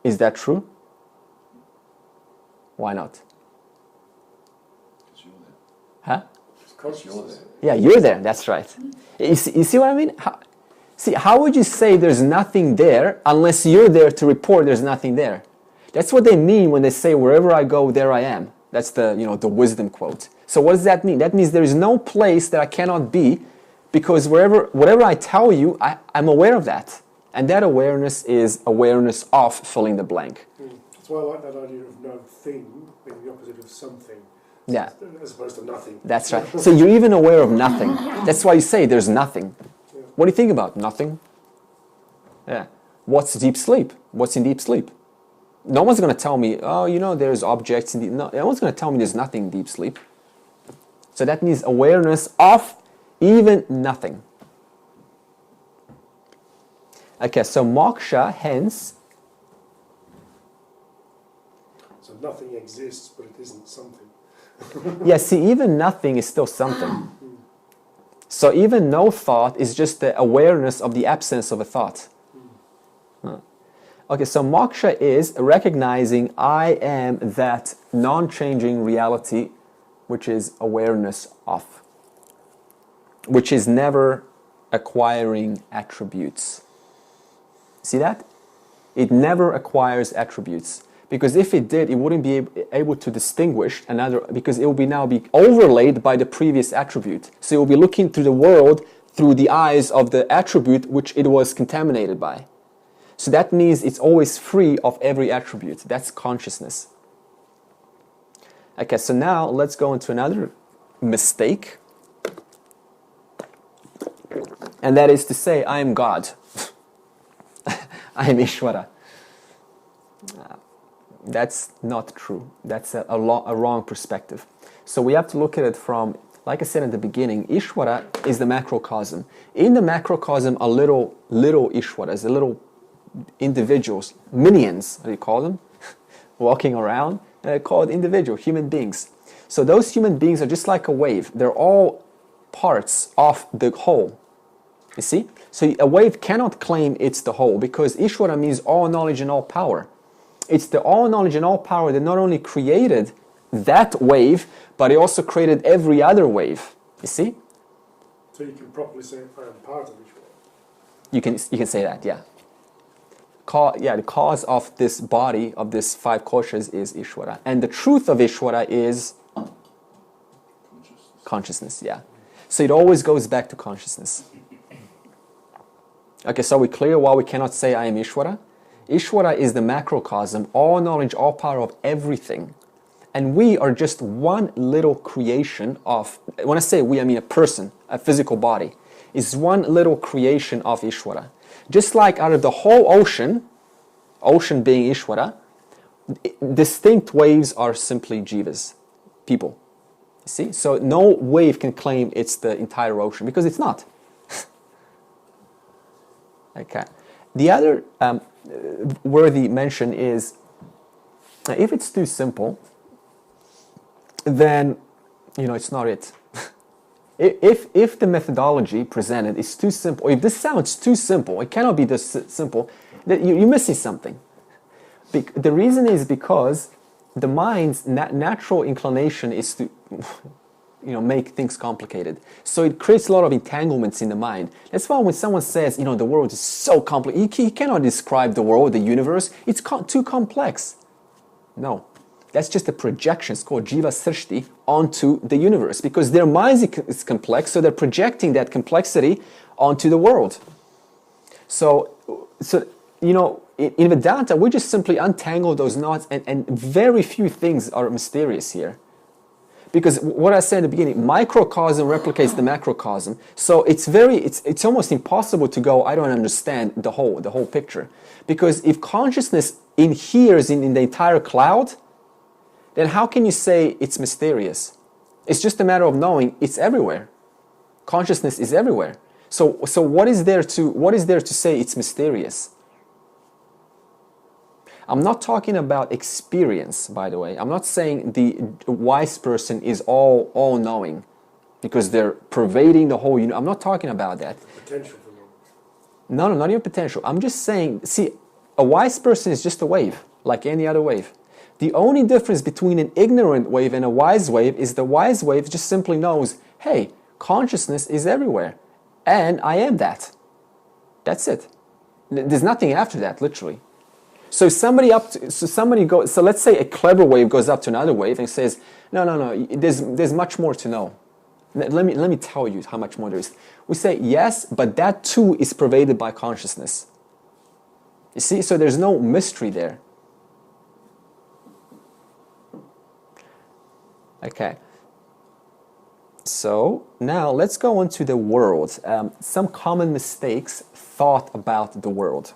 Is that true? Why not? Because you're there. Huh? Because you're there. Yeah, you're there. That's right. You see what I mean? How would you say there's nothing there unless you're there to report there's nothing there? That's what they mean when they say, wherever I go, there I am. That's the wisdom quote. So what does that mean? That means there is no place that I cannot be, because whatever I tell you, I'm aware of that. And that awareness is awareness of filling the blank. That's why I like that idea of no thing being the opposite of something. Yeah. As opposed to nothing. That's right. So you're even aware of nothing. That's why you say there's nothing. Yeah. What do you think about? Nothing. Yeah. What's deep sleep? What's in deep sleep? No one's going to tell me, there's objects in deep... No one's going to tell me there's nothing in deep sleep. So that means awareness of even nothing. Okay, so moksha, hence... So nothing exists, but it isn't something. Yeah, see, even nothing is still something. So even no thought is just the awareness of the absence of a thought. Okay, so moksha is recognizing I am that non-changing reality, which is awareness of, which is never acquiring attributes. See that? It never acquires attributes. Because if it did, it wouldn't be able to distinguish another, because it will now be overlaid by the previous attribute. So it will be looking through the world through the eyes of the attribute which it was contaminated by. So that means it's always free of every attribute. That's consciousness. Okay, so now let's go into another mistake. And that is to say, I am God. I am Ishvara. That's not true. That's a wrong perspective. So we have to look at it from, like I said at the beginning, Ishvara is the macrocosm. In the macrocosm are little Ishvaras, the little individuals, minions, how do you call them? Walking around, and they're called individual, human beings. So those human beings are just like a wave. They're all parts of the whole. You see? So a wave cannot claim it's the whole, because Ishvara means all knowledge and all power. It's the all knowledge and all power that not only created that wave, but it also created every other wave. You see? So you can properly say I am part of Ishvara. You can say that, yeah. The cause of this body, of this five koshas, is Ishvara. And the truth of Ishvara is consciousness, yeah. So it always goes back to consciousness. Okay, so we're clear why we cannot say I am Ishvara? Ishvara is the macrocosm, all knowledge, all power of everything. And we are just one little creation of, when I say we, I mean a person, a physical body, is one little creation of Ishvara. Just like out of the whole ocean being Ishvara, distinct waves are simply jivas, people. You see? So no wave can claim it's the entire ocean, because it's not. Okay. The other worthy mention is, if it's too simple, then, it's not it. If the methodology presented is too simple, or if this sounds too simple, it cannot be this simple, then you're missing something. The reason is because the mind's natural inclination is to make things complicated. So it creates a lot of entanglements in the mind. That's why when someone says, the world is so complex, he cannot describe the world, the universe, it's too complex. No, that's just a projection. It's called jiva srishti onto the universe, because their mind is complex, so they're projecting that complexity onto the world. So in Vedanta, we just simply untangle those knots, and very few things are mysterious here. Because what I said in the beginning, microcosm replicates the macrocosm. So it's almost impossible to go, I don't understand the whole picture. Because if consciousness inheres in the entire cloud, then how can you say it's mysterious? It's just a matter of knowing it's everywhere. Consciousness is everywhere. So what is there to say it's mysterious? I'm not talking about experience, by the way. I'm not saying the wise person is all knowing because they're pervading the whole universe. I'm not talking about that. Potential for knowledge. No, not even potential. I'm just saying, see, a wise person is just a wave, like any other wave. The only difference between an ignorant wave and a wise wave is the wise wave just simply knows, hey, consciousness is everywhere, and I am that. That's it. There's nothing after that, literally. So so let's say a clever wave goes up to another wave and says, no, there's much more to know. Let me tell you how much more there is. We say, yes, but that too is pervaded by consciousness. You see, so there's no mystery there. Okay. So now let's go on to the world. Some common mistakes thought about the world.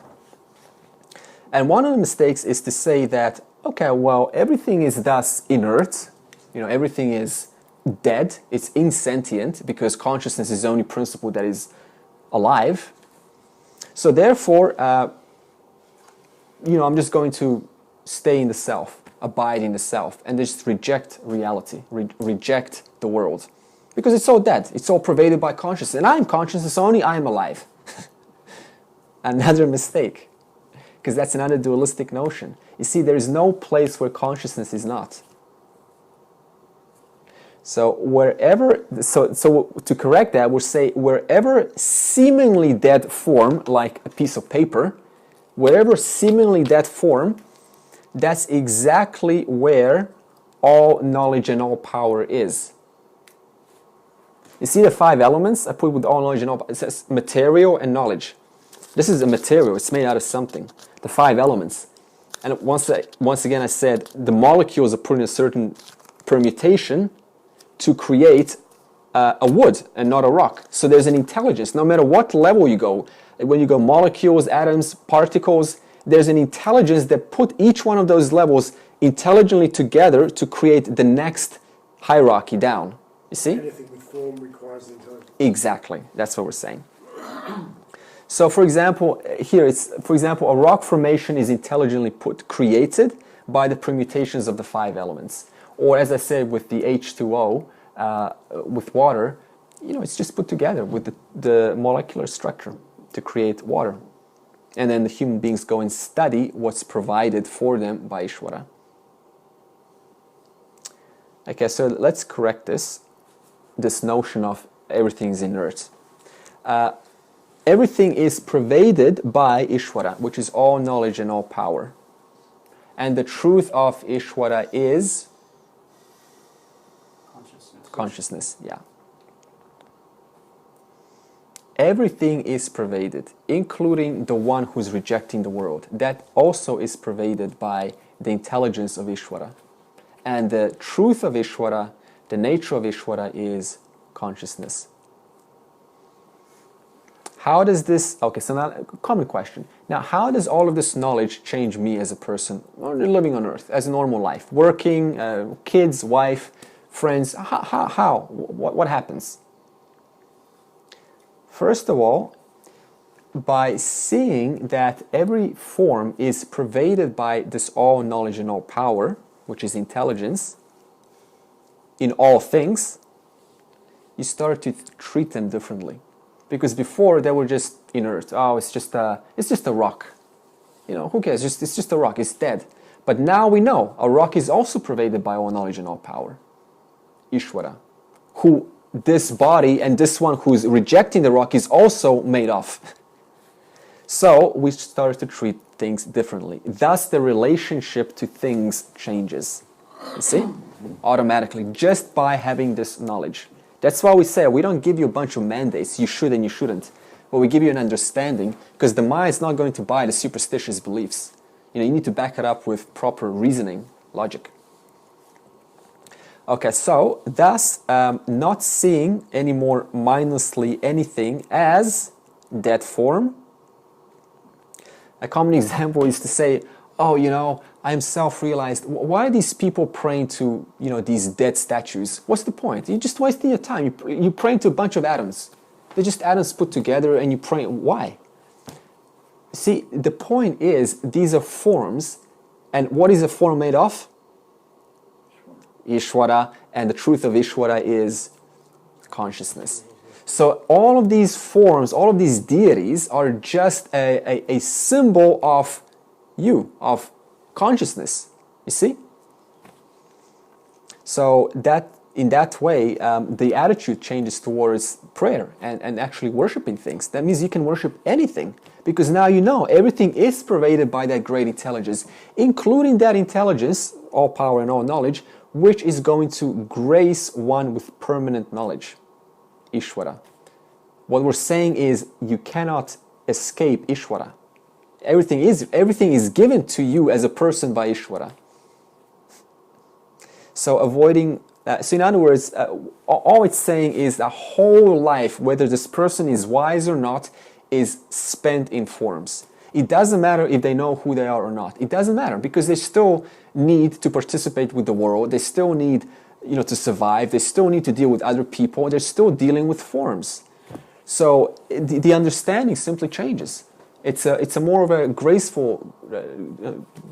And one of the mistakes is to say that, okay, well, everything is thus inert, everything is dead, it's insentient, because consciousness is the only principle that is alive. So therefore, I'm just going to stay in the self, abide in the self, and just reject reality, reject the world. Because it's all dead, it's all pervaded by consciousness. And I am consciousness only, I am alive. Another mistake. Because that's another dualistic notion. You see, there is no place where consciousness is not. So to correct that, we'll say wherever seemingly dead form, like a piece of paper, wherever seemingly dead form, that's exactly where all knowledge and all power is. You see the 5 elements? I put with all knowledge and all power. It says material and knowledge. This is a material, it's made out of something. The 5 elements. And once again I said the molecules are put in a certain permutation to create a wood and not a rock. So there's an intelligence, no matter what level you go. When you go molecules, atoms, particles, there's an intelligence that put each one of those levels intelligently together to create the next hierarchy down. You see? Anything with form requires intelligence. Exactly, that's what we're saying. So, for example, here a rock formation is intelligently created by the permutations of the 5 elements. Or, as I said, with the H2O, with water, it's just put together with the molecular structure to create water. And then the human beings go and study what's provided for them by Ishvara. Okay, so let's correct this notion of everything is inert. Everything is pervaded by Ishvara, which is all knowledge and all power. And the truth of Ishvara is consciousness, yeah. Everything is pervaded, including the one who's rejecting the world. That also is pervaded by the intelligence of Ishvara. And the truth of Ishvara, the nature of Ishvara is consciousness. How does this, okay, so now, common question. Now, how does all of this knowledge change me as a person living on earth, as a normal life? Working, kids, wife, friends, how? What happens? First of all, by seeing that every form is pervaded by this all knowledge and all power, which is intelligence, in all things, you start to treat them differently. Because before they were just inert. Oh, it's just a rock. You know, who cares? It's just a rock. It's dead. But now we know a rock is also pervaded by all knowledge and all power. Ishvara. Who this body and this one who's rejecting the rock is also made of. So we start to treat things differently. Thus the relationship to things changes. You see? Automatically, just by having this knowledge. That's why we say we don't give you a bunch of mandates, you should and you shouldn't. But we give you an understanding, because the mind is not going to buy the superstitious beliefs. You know, you need to back it up with proper reasoning, logic. Okay, so thus not seeing any more mindlessly anything as that form. A common example is to say, oh, you know, I'm self-realized. Why are these people praying to, you know, these dead statues? What's the point? You're just wasting your time. You're praying to a bunch of atoms. They're just atoms put together and you pray. Why? See, the point is, these are forms. And what is a form made of? Ishvara. And the truth of Ishvara is consciousness. So all of these forms, all of these deities are just a symbol of you, of consciousness. You see? So that in that way, the attitude changes towards prayer and actually worshiping things. That means you can worship anything, because now you know everything is pervaded by that great intelligence, including that intelligence, all power and all knowledge, which is going to grace one with permanent knowledge. Ishvara. What we're saying is you cannot escape Ishvara. Everything is given to you as a person by Ishvara. So avoiding, so in other words, all it's saying is the whole life, whether this person is wise or not, is spent in forms. It doesn't matter if they know who they are or not. It doesn't matter, because they still need to participate with the world. They still need, you know, to survive. They still need to deal with other people. They're still dealing with forms. So the understanding simply changes. It's a more of a graceful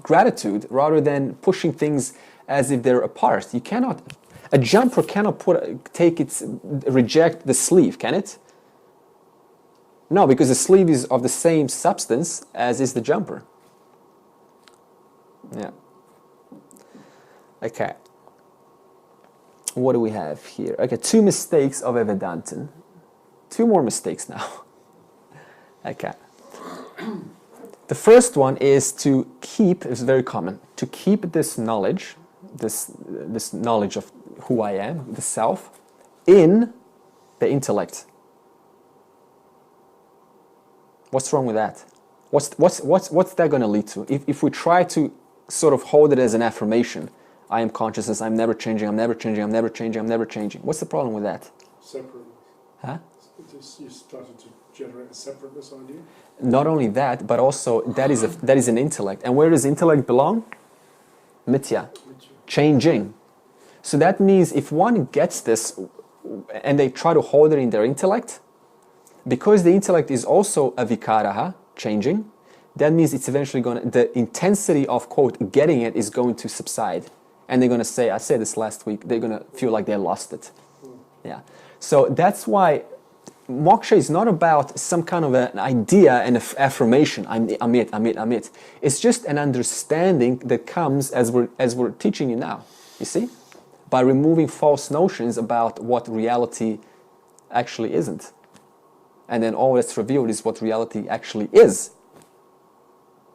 gratitude rather than pushing things as if they're apart. You cannot, a jumper cannot reject the sleeve, can it? No, because the sleeve is of the same substance as is the jumper. Yeah. Okay. What do we have here? Okay, 2 mistakes of a Vedantin. 2 more mistakes now. Okay. The first one is to keep, it's very common, to keep this knowledge, this knowledge of who I am, the self, in the intellect. What's wrong with that? What's that going to lead to? If we try to sort of hold it as an affirmation, I am consciousness, I'm never changing, I'm never changing, I'm never changing, I'm never changing. What's the problem with that? Separateness. Huh? You started to generate a separateness idea. Not only that, but also that is an intellect. And where does intellect belong? Mithya. Changing. So that means if one gets this and they try to hold it in their intellect, because the intellect is also a vikaraha, changing, that means it's eventually the intensity of, quote, getting it is going to subside. And they're going to say, I said this last week, they're going to feel like they lost it. Yeah. So that's why moksha is not about some kind of an idea and affirmation. I'm it. It's just an understanding that comes as we're teaching you now. You see? By removing false notions about what reality actually isn't. And then all that's revealed is what reality actually is.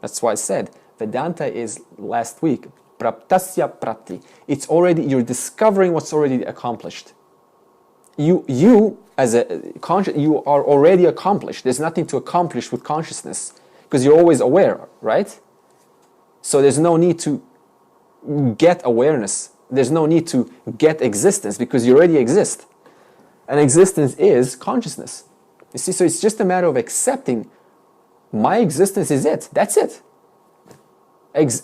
That's why I said, Vedanta is, last week, praptasya prapti. It's already, you're discovering what's already accomplished. You as you are already accomplished. There's nothing to accomplish with consciousness, because you're always aware, right? So there's no need to get awareness. There's no need to get existence, because you already exist. And existence is consciousness. You see, so it's just a matter of accepting my existence is it. That's it.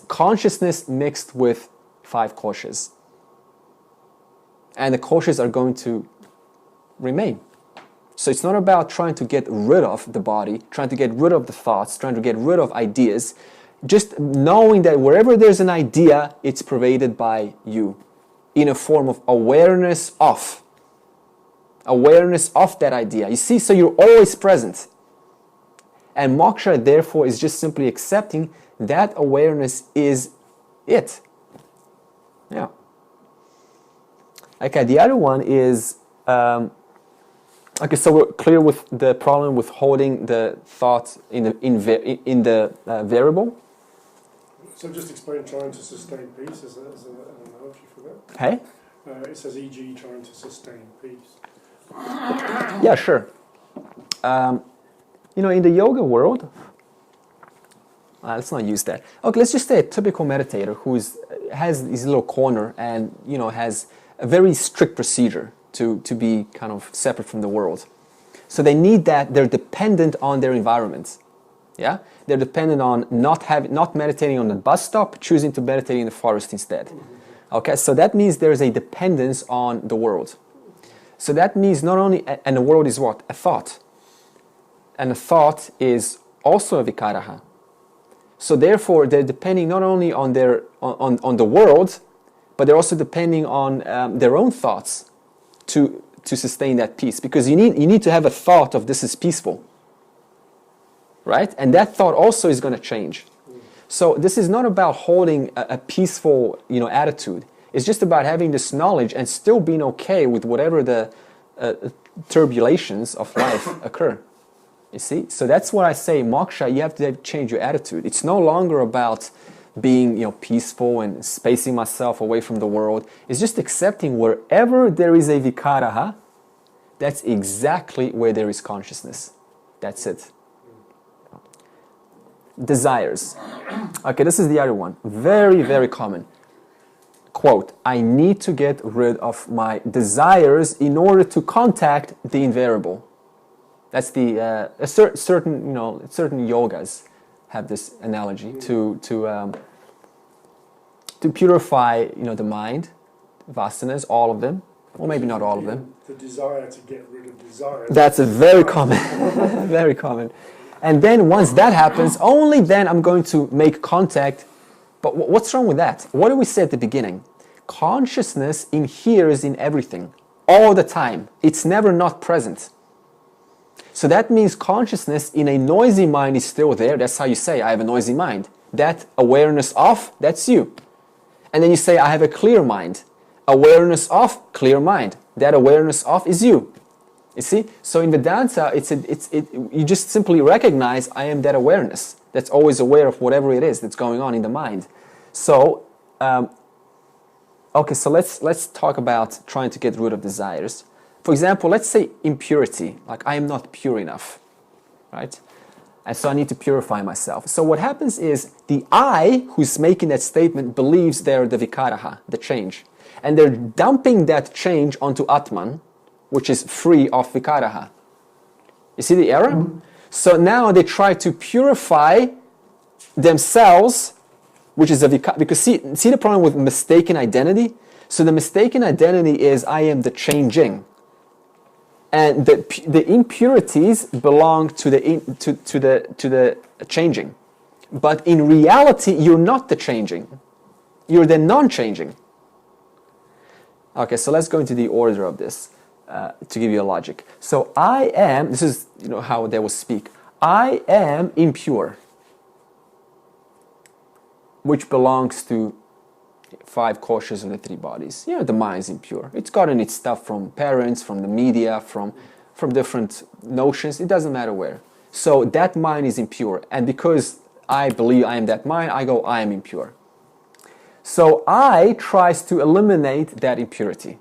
Consciousness mixed with 5 koshas. And the koshas are going to remain. So it's not about trying to get rid of the body, trying to get rid of the thoughts, trying to get rid of ideas. Just knowing that wherever there's an idea, it's pervaded by you. in a form of awareness of. Awareness of that idea. You see, so you're always present. And moksha, therefore, is just simply accepting that awareness is it. Yeah. Okay, the other one is, okay, so we're clear with the problem with holding the thought in the variable. So just explain trying to sustain peace as an analogy for that. Hey? It says e.g. trying to sustain peace. Yeah, sure. In the yoga world, let's not use that. Okay, let's just say a typical meditator who has his little corner and, has a very strict procedure to be kind of separate from the world. So they need that. They're dependent on their environment. Yeah? They're dependent on not meditating on the bus stop, choosing to meditate in the forest instead. Okay, so that means there's a dependence on the world. So that means not only, and the world is what? A thought. And a thought is also a vikaraha. So therefore, they're depending not only on on the world, but they're also depending on their own thoughts to sustain that peace. Because you need to have a thought of this is peaceful. Right? And that thought also is going to change. So this is not about holding a peaceful, attitude. It's just about having this knowledge and still being okay with whatever the turbulations of life occur. You see? So that's why I say moksha, you have to change your attitude. It's no longer about being, peaceful and spacing myself away from the world. It's just accepting wherever there is a vikaraha, that's exactly where there is consciousness. That's it. Desires. Okay, this is the other one. Very, very common. Quote, I need to get rid of my desires in order to contact the invariable. That's the certain yogas have this analogy to purify the mind, vasanas, all of them, or maybe not all of them. The desire to get rid of desire. That's a very common, very common. And then once that happens, only then I'm going to make contact. But what's wrong with that? What did we say at the beginning? Consciousness inheres in everything, all the time. It's never not present. So that means consciousness in a noisy mind is still there. That's how you say, I have a noisy mind. That awareness of, that's you. And then you say, I have a clear mind. Awareness of, clear mind. That awareness of is you. You see? So in Vedanta, you just simply recognize I am that awareness that's always aware of whatever it is that's going on in the mind. So, okay, so let's talk about trying to get rid of desires. For example, let's say impurity, like I am not pure enough, right? And so I need to purify myself. So what happens is the I who's making that statement believes they're the vikaraha, the change. And they're dumping that change onto Atman, which is free of vikaraha. You see the error? Mm-hmm. So now they try to purify themselves, which is a vikaraha. Because see the problem with mistaken identity? So the mistaken identity is I am the changing. And the impurities belong to the changing. But in reality, you're not the changing. You're the non-changing. Okay, so let's go into the order of this to give you a logic. So I am, this is how they will speak. I am impure, which belongs to 5 koshas of the 3 bodies. The mind is impure. It's gotten its stuff from parents, from the media, from different notions. It doesn't matter where. So that mind is impure. And because I believe I am that mind, I go, I am impure. So I tries to eliminate that impurity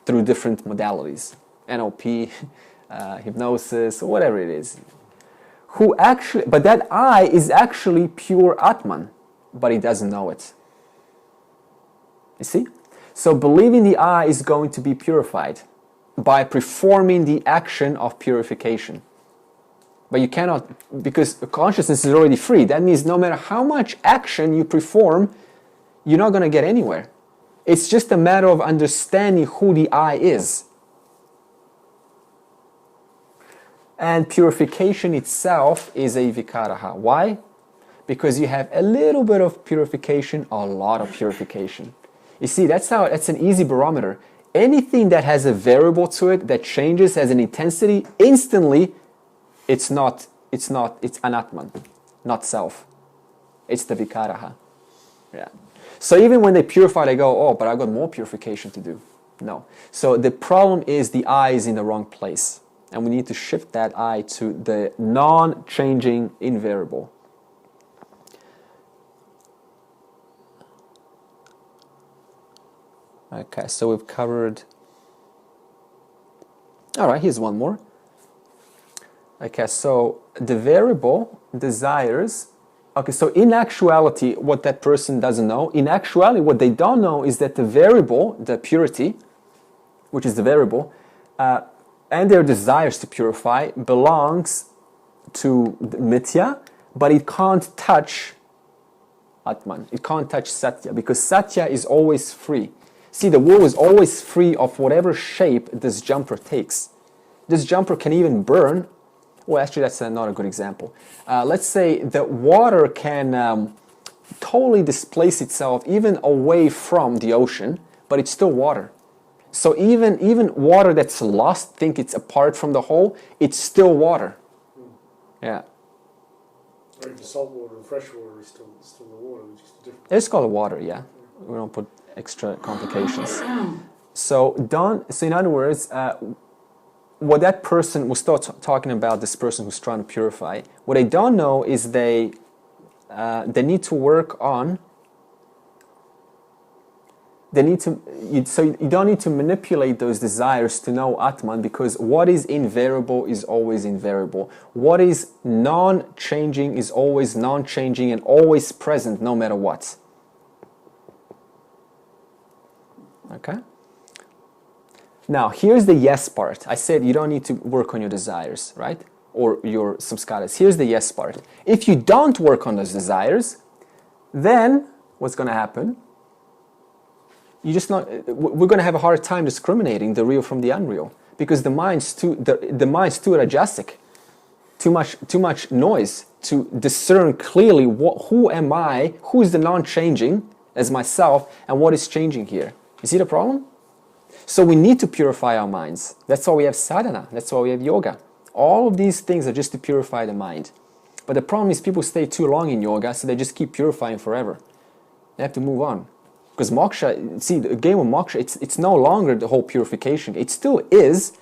through different modalities. NLP, hypnosis, or whatever it is. But that I is actually pure Atman, but he doesn't know it. You see? So believing the I is going to be purified by performing the action of purification. But you cannot, because consciousness is already free. That means no matter how much action you perform, you're not going to get anywhere. It's just a matter of understanding who the I is. And purification itself is a vikaraha. Why? Because you have a little bit of purification, a lot of purification. You see, that's an easy barometer. Anything that has a variable to it that changes as an intensity, instantly, it's anatman, not self. It's the vikaraha. Yeah. So even when they purify, they go, oh, but I've got more purification to do. No. So the problem is the eye is in the wrong place. And we need to shift that eye to the non-changing invariable. Okay, so we've covered... All right, here's one more. Okay, so the variable desires... Okay, so in actuality, what that person doesn't know, in actuality, what they don't know is that the variable, the purity, which is the variable, and their desires to purify belongs to the mithya, but it can't touch Atman. It can't touch Satya, because Satya is always free. See, the world is always free of whatever shape this jumper takes. This jumper can even burn. Well, actually, that's not a good example. Let's say that water can totally displace itself even away from the ocean, but it's still water. So even water that's lost, think it's apart from the whole, it's still water. Yeah. Right, the salt water and fresh water is still the water, which is different. It's called water, yeah. We don't put extra complications. So in other words, what that person was still talking about, this person who's trying to purify, what they don't know is they need to work on. So you don't need to manipulate those desires to know Atman, because what is invariable is always invariable. What is non-changing is always non-changing and always present no matter what. Okay? Now, here's the yes part. I said you don't need to work on your desires, right? Or your samskaras. Here's the yes part. If you don't work on those desires, then what's going to happen? We're going to have a hard time discriminating the real from the unreal, because the mind's too rajasic. Too much noise to discern clearly who am I, who is the non-changing as myself, and what is changing here. You see the problem? So we need to purify our minds. That's why we have sadhana. That's why we have yoga. All of these things are just to purify the mind. But the problem is people stay too long in yoga, so they just keep purifying forever. They have to move on. Because moksha, see, the game of moksha, it's no longer the whole purification. It still is,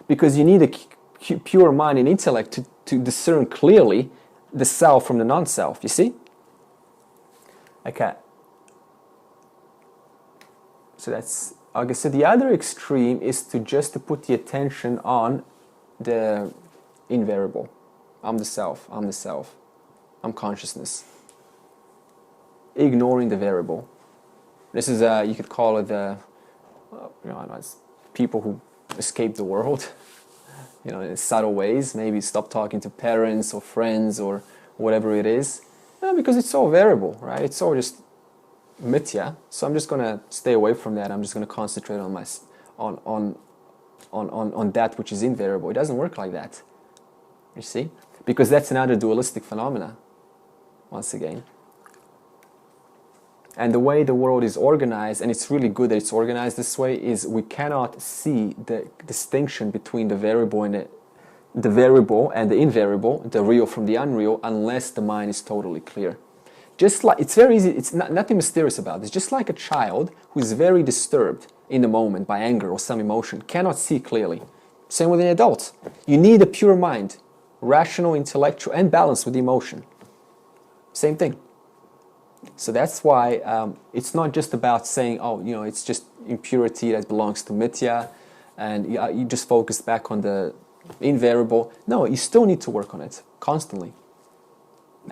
because you need a pure mind and intellect to discern clearly the self from the non-self, you see? Okay. So that's... Okay, so the other extreme is to put the attention on the invariable. I'm the self, I'm consciousness. Ignoring the variable. This is, you could call it it's people who escape the world, in subtle ways. Maybe stop talking to parents or friends or whatever it is, because it's all variable, right? It's all just mithya. So I'm just going to stay away from that. I'm just going to concentrate on on that which is invariable. It doesn't work like that. You see, because that's another dualistic phenomena. Once again. And the way the world is organized, and it's really good that it's organized this way, is we cannot see the distinction between the variable and the invariable, the real from the unreal, unless the mind is totally clear. Just like, it's very easy, it's nothing mysterious about this. Just like a child who is very disturbed in the moment by anger or some emotion, cannot see clearly. Same with an adult. You need a pure mind, rational, intellectual, and balanced with emotion. Same thing. So that's why it's not just about saying, it's just impurity that belongs to mithya, and you just focus back on the invariable. No, you still need to work on it constantly.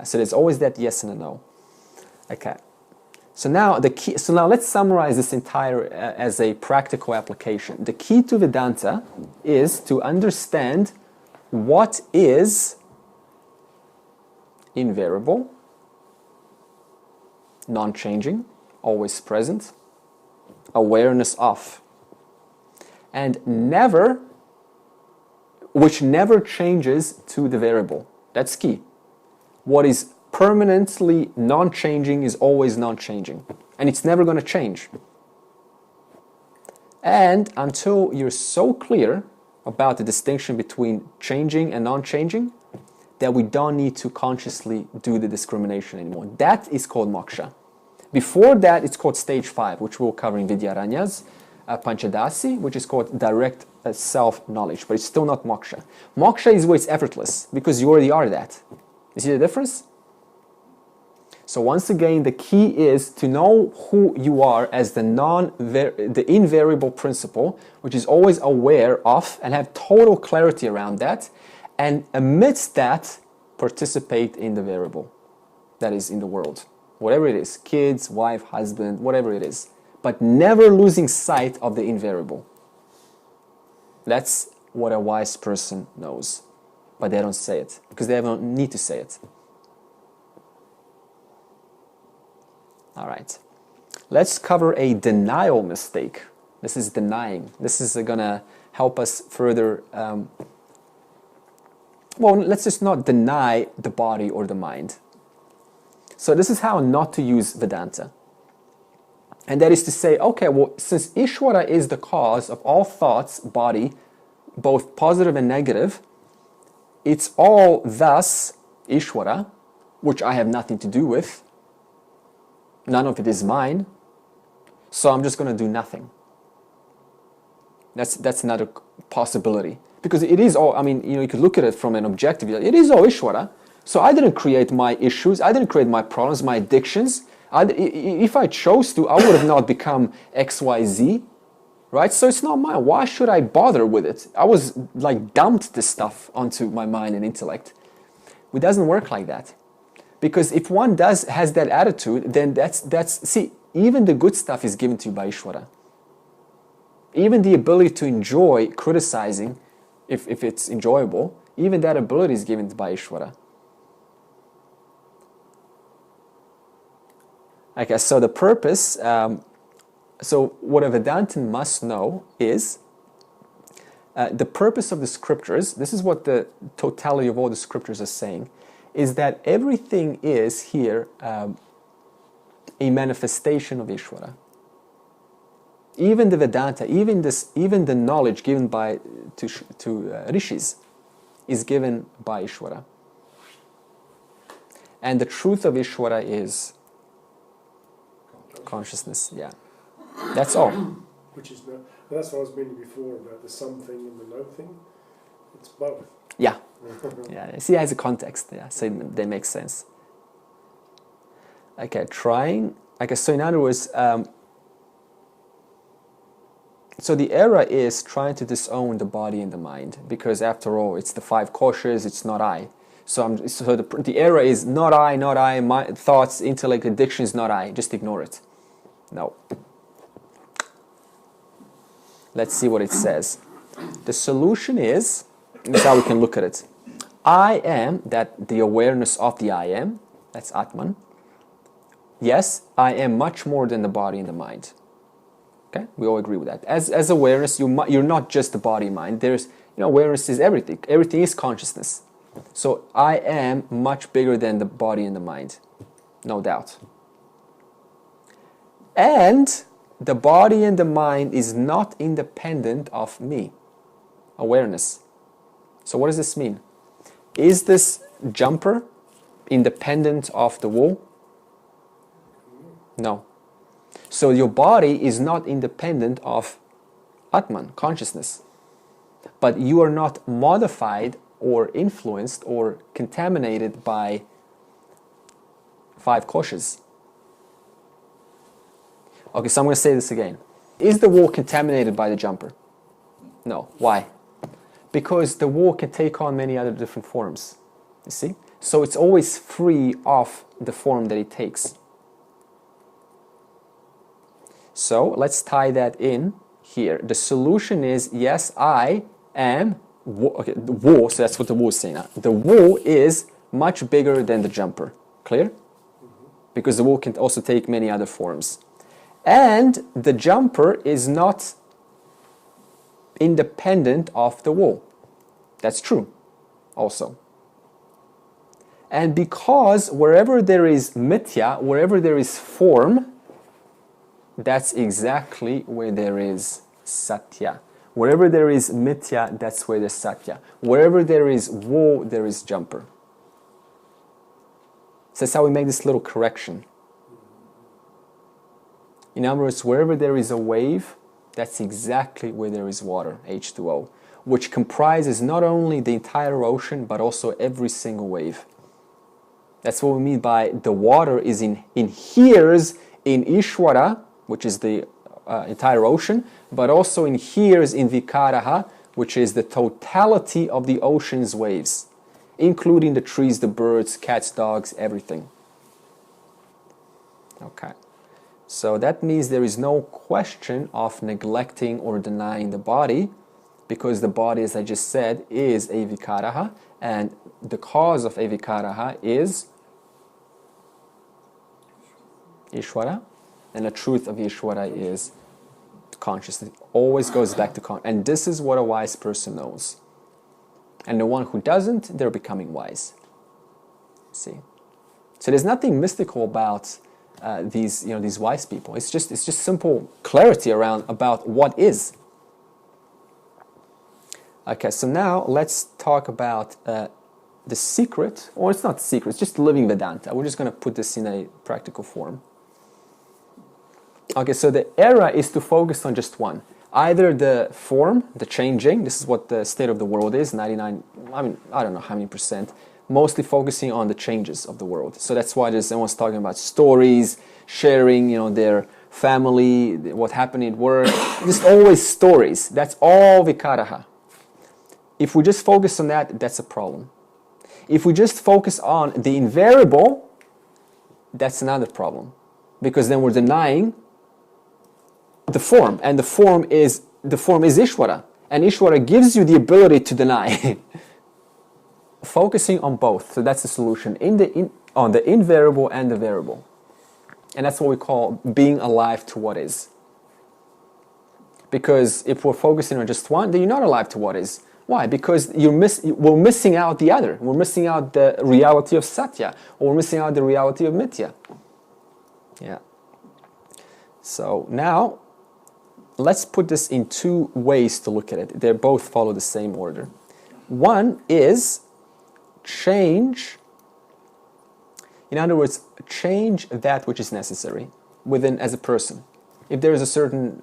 So there's always that yes and a no. Okay. So now let's summarize this entire as a practical application. The key to Vedanta is to understand what is invariable, non-changing, always present, awareness of, and which never changes to the variable. That's key. What is permanently non-changing is always non-changing, and it's never going to change. And until you're so clear about the distinction between changing and non-changing, that we don't need to consciously do the discrimination anymore. That is called moksha. Before that, it's called stage 5, which we'll cover in Vidyaranyas, Panchadasi, which is called direct self-knowledge, but it's still not moksha. Moksha is where it's effortless, because you already are that. You see the difference? So once again, the key is to know who you are as the invariable principle, which is always aware of and have total clarity around that, and amidst that, participate in the variable that is in the world. Whatever it is, kids, wife, husband, whatever it is. But never losing sight of the invariable. That's what a wise person knows. But they don't say it, because they don't need to say it. All right. Let's cover a denial mistake. This is denying. This is going to help us further. Well, let's just not deny the body or the mind. So this is how not to use Vedanta. And that is to say, okay, well, since Ishvara is the cause of all thoughts, body, both positive and negative, it's all thus Ishvara, which I have nothing to do with. None of it is mine. So I'm just going to do nothing. That's another possibility. Because it is all, I mean, you could look at it from an objective. It is all Ishvara. So I didn't create my issues. I didn't create my problems, my addictions. If I chose to, I would have not become XYZ, right? So it's not mine. Why should I bother with it? I was like dumped this stuff onto my mind and intellect. It doesn't work like that. Because if one has that attitude, then see, even the good stuff is given to you by Ishvara. Even the ability to enjoy criticizing, if it's enjoyable, even that ability is given by Ishvara. Okay, so the purpose, so what a Vedantin must know is the purpose of the scriptures. This is what the totality of all the scriptures are saying, is that everything is here a manifestation of Ishvara. Even the Vedanta, even the knowledge given to rishis is given by Ishvara. And the truth of Ishvara is consciousness, yeah. That's all. Which is no, that's what I was meaning before about the something and the no thing. It's both. Yeah. Yeah. See, it has a context, yeah. So they make sense. Okay, trying. Okay, so in other words, so the error is trying to disown the body and the mind, because after all, it's the 5 koshas, it's not I. So the error is not I, my thoughts, intellect, addiction is not I. Just ignore it. No. Let's see what it says. The solution is, this is how we can look at it. I am, that the awareness of the I am, that's Atman. Yes, I am much more than the body and the mind. Okay, we all agree with that. As awareness, you're not just the body and mind. There's, awareness is everything. Everything is consciousness. So I am much bigger than the body and the mind, no doubt. And the body and the mind is not independent of me, awareness. So what does this mean? Is this jumper independent of the wool? No. So your body is not independent of Atman, consciousness. But you are not modified or influenced or contaminated by 5 koshas. Okay, so I'm going to say this again. Is the wool contaminated by the jumper? No. Why? Because the wool can take on many other different forms. You see? So it's always free of the form that it takes. So let's tie that in here. The solution is, yes, I am, okay, the wool, so that's what the wool is saying now. The wool is much bigger than the jumper. Clear? Because the wool can also take many other forms. And the jumper is not independent of the wool. That's true also. And because wherever there is mithya, wherever there is form, that's exactly where there is satya. Wherever there is mithya, that's where there's satya. Wherever there is wool, there is jumper. So that's how we make this little correction. In other words, wherever there is a wave, that's exactly where there is water, H2O, which comprises not only the entire ocean, but also every single wave. That's what we mean by the water is inheres in Ishvara, which is the entire ocean, but also inheres in Vikaraha, which is the totality of the ocean's waves, including the trees, the birds, cats, dogs, everything. Okay. So that means there is no question of neglecting or denying the body, because the body, as I just said, is a vikaraha, and the cause of a vikaraha is Ishvara, and the truth of Ishvara is consciousness. It always goes back to consciousness. And this is what a wise person knows. And the one who doesn't, they're becoming wise. See? So there's nothing mystical about these wise people. It's just simple clarity about what is. Okay, so now let's talk about the secret, or it's not secret, it's just living Vedanta. We're just going to put this in a practical form. Okay, so the era is to focus on just one. Either the form, the changing, this is what the state of the world is, 99, I don't know how many percent, mostly focusing on the changes of the world. So that's why everyone's talking about stories, sharing, their family, what happened at work, just always stories. That's all vikaraha. If we just focus on that, that's a problem. If we just focus on the invariable, that's another problem. Because then we're denying the form, and the form is Ishvara, and Ishvara gives you the ability to deny. Focusing on both, so that's the solution, on the invariable and the variable. And that's what we call being alive to what is. Because if we're focusing on just one, then you're not alive to what is. Why? Because we're missing out the other. We're missing out the reality of Satya, or we're missing out the reality of Mithya. Yeah. So now, let's put this in two ways to look at it. They both follow the same order. One is change. In other words, change that which is necessary within as a person. If there is a certain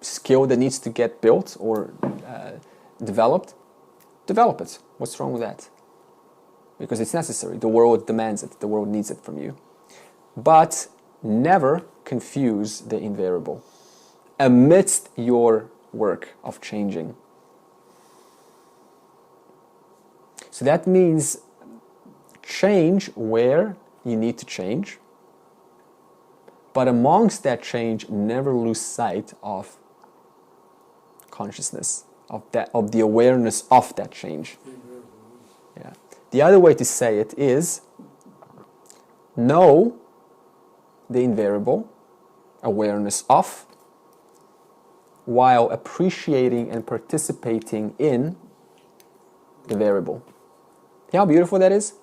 skill that needs to get built or develop it. What's wrong with that? Because it's necessary. The world demands it. The world needs it from you. But never confuse the invariable amidst your work of changing. So that means change where you need to change, but amongst that change, never lose sight of consciousness, of the awareness of that change. Yeah. The other way to say it is know the invariable, awareness of, while appreciating and participating in the variable. See how beautiful that is?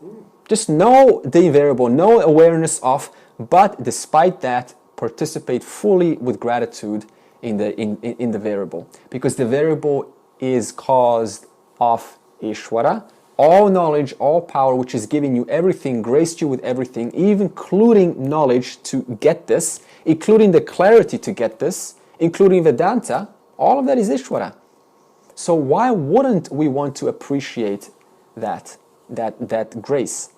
Just know the invariable, know awareness of, but despite that, participate fully with gratitude in the variable. Because the variable is caused of Ishvara, all knowledge, all power, which is giving you everything, graced you with everything, even including knowledge to get this, including the clarity to get this, including Vedanta, all of that is Ishvara. So why wouldn't we want to appreciate that grace?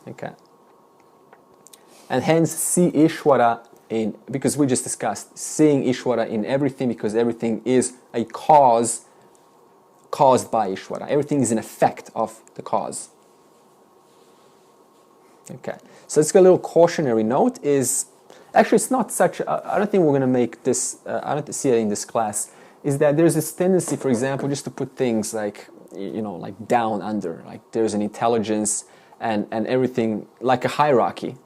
Okay. And hence see Ishvara in, because we just discussed, seeing Ishvara in everything, because everything is a cause caused by Ishvara. Everything is an effect of the cause. Okay. So let's get a little cautionary note is, actually it's not such, I don't think we're going to make this, I don't see it in this class, is that there's this tendency, for example, just to put things like, like down under, like there's an intelligence and everything, like a hierarchy.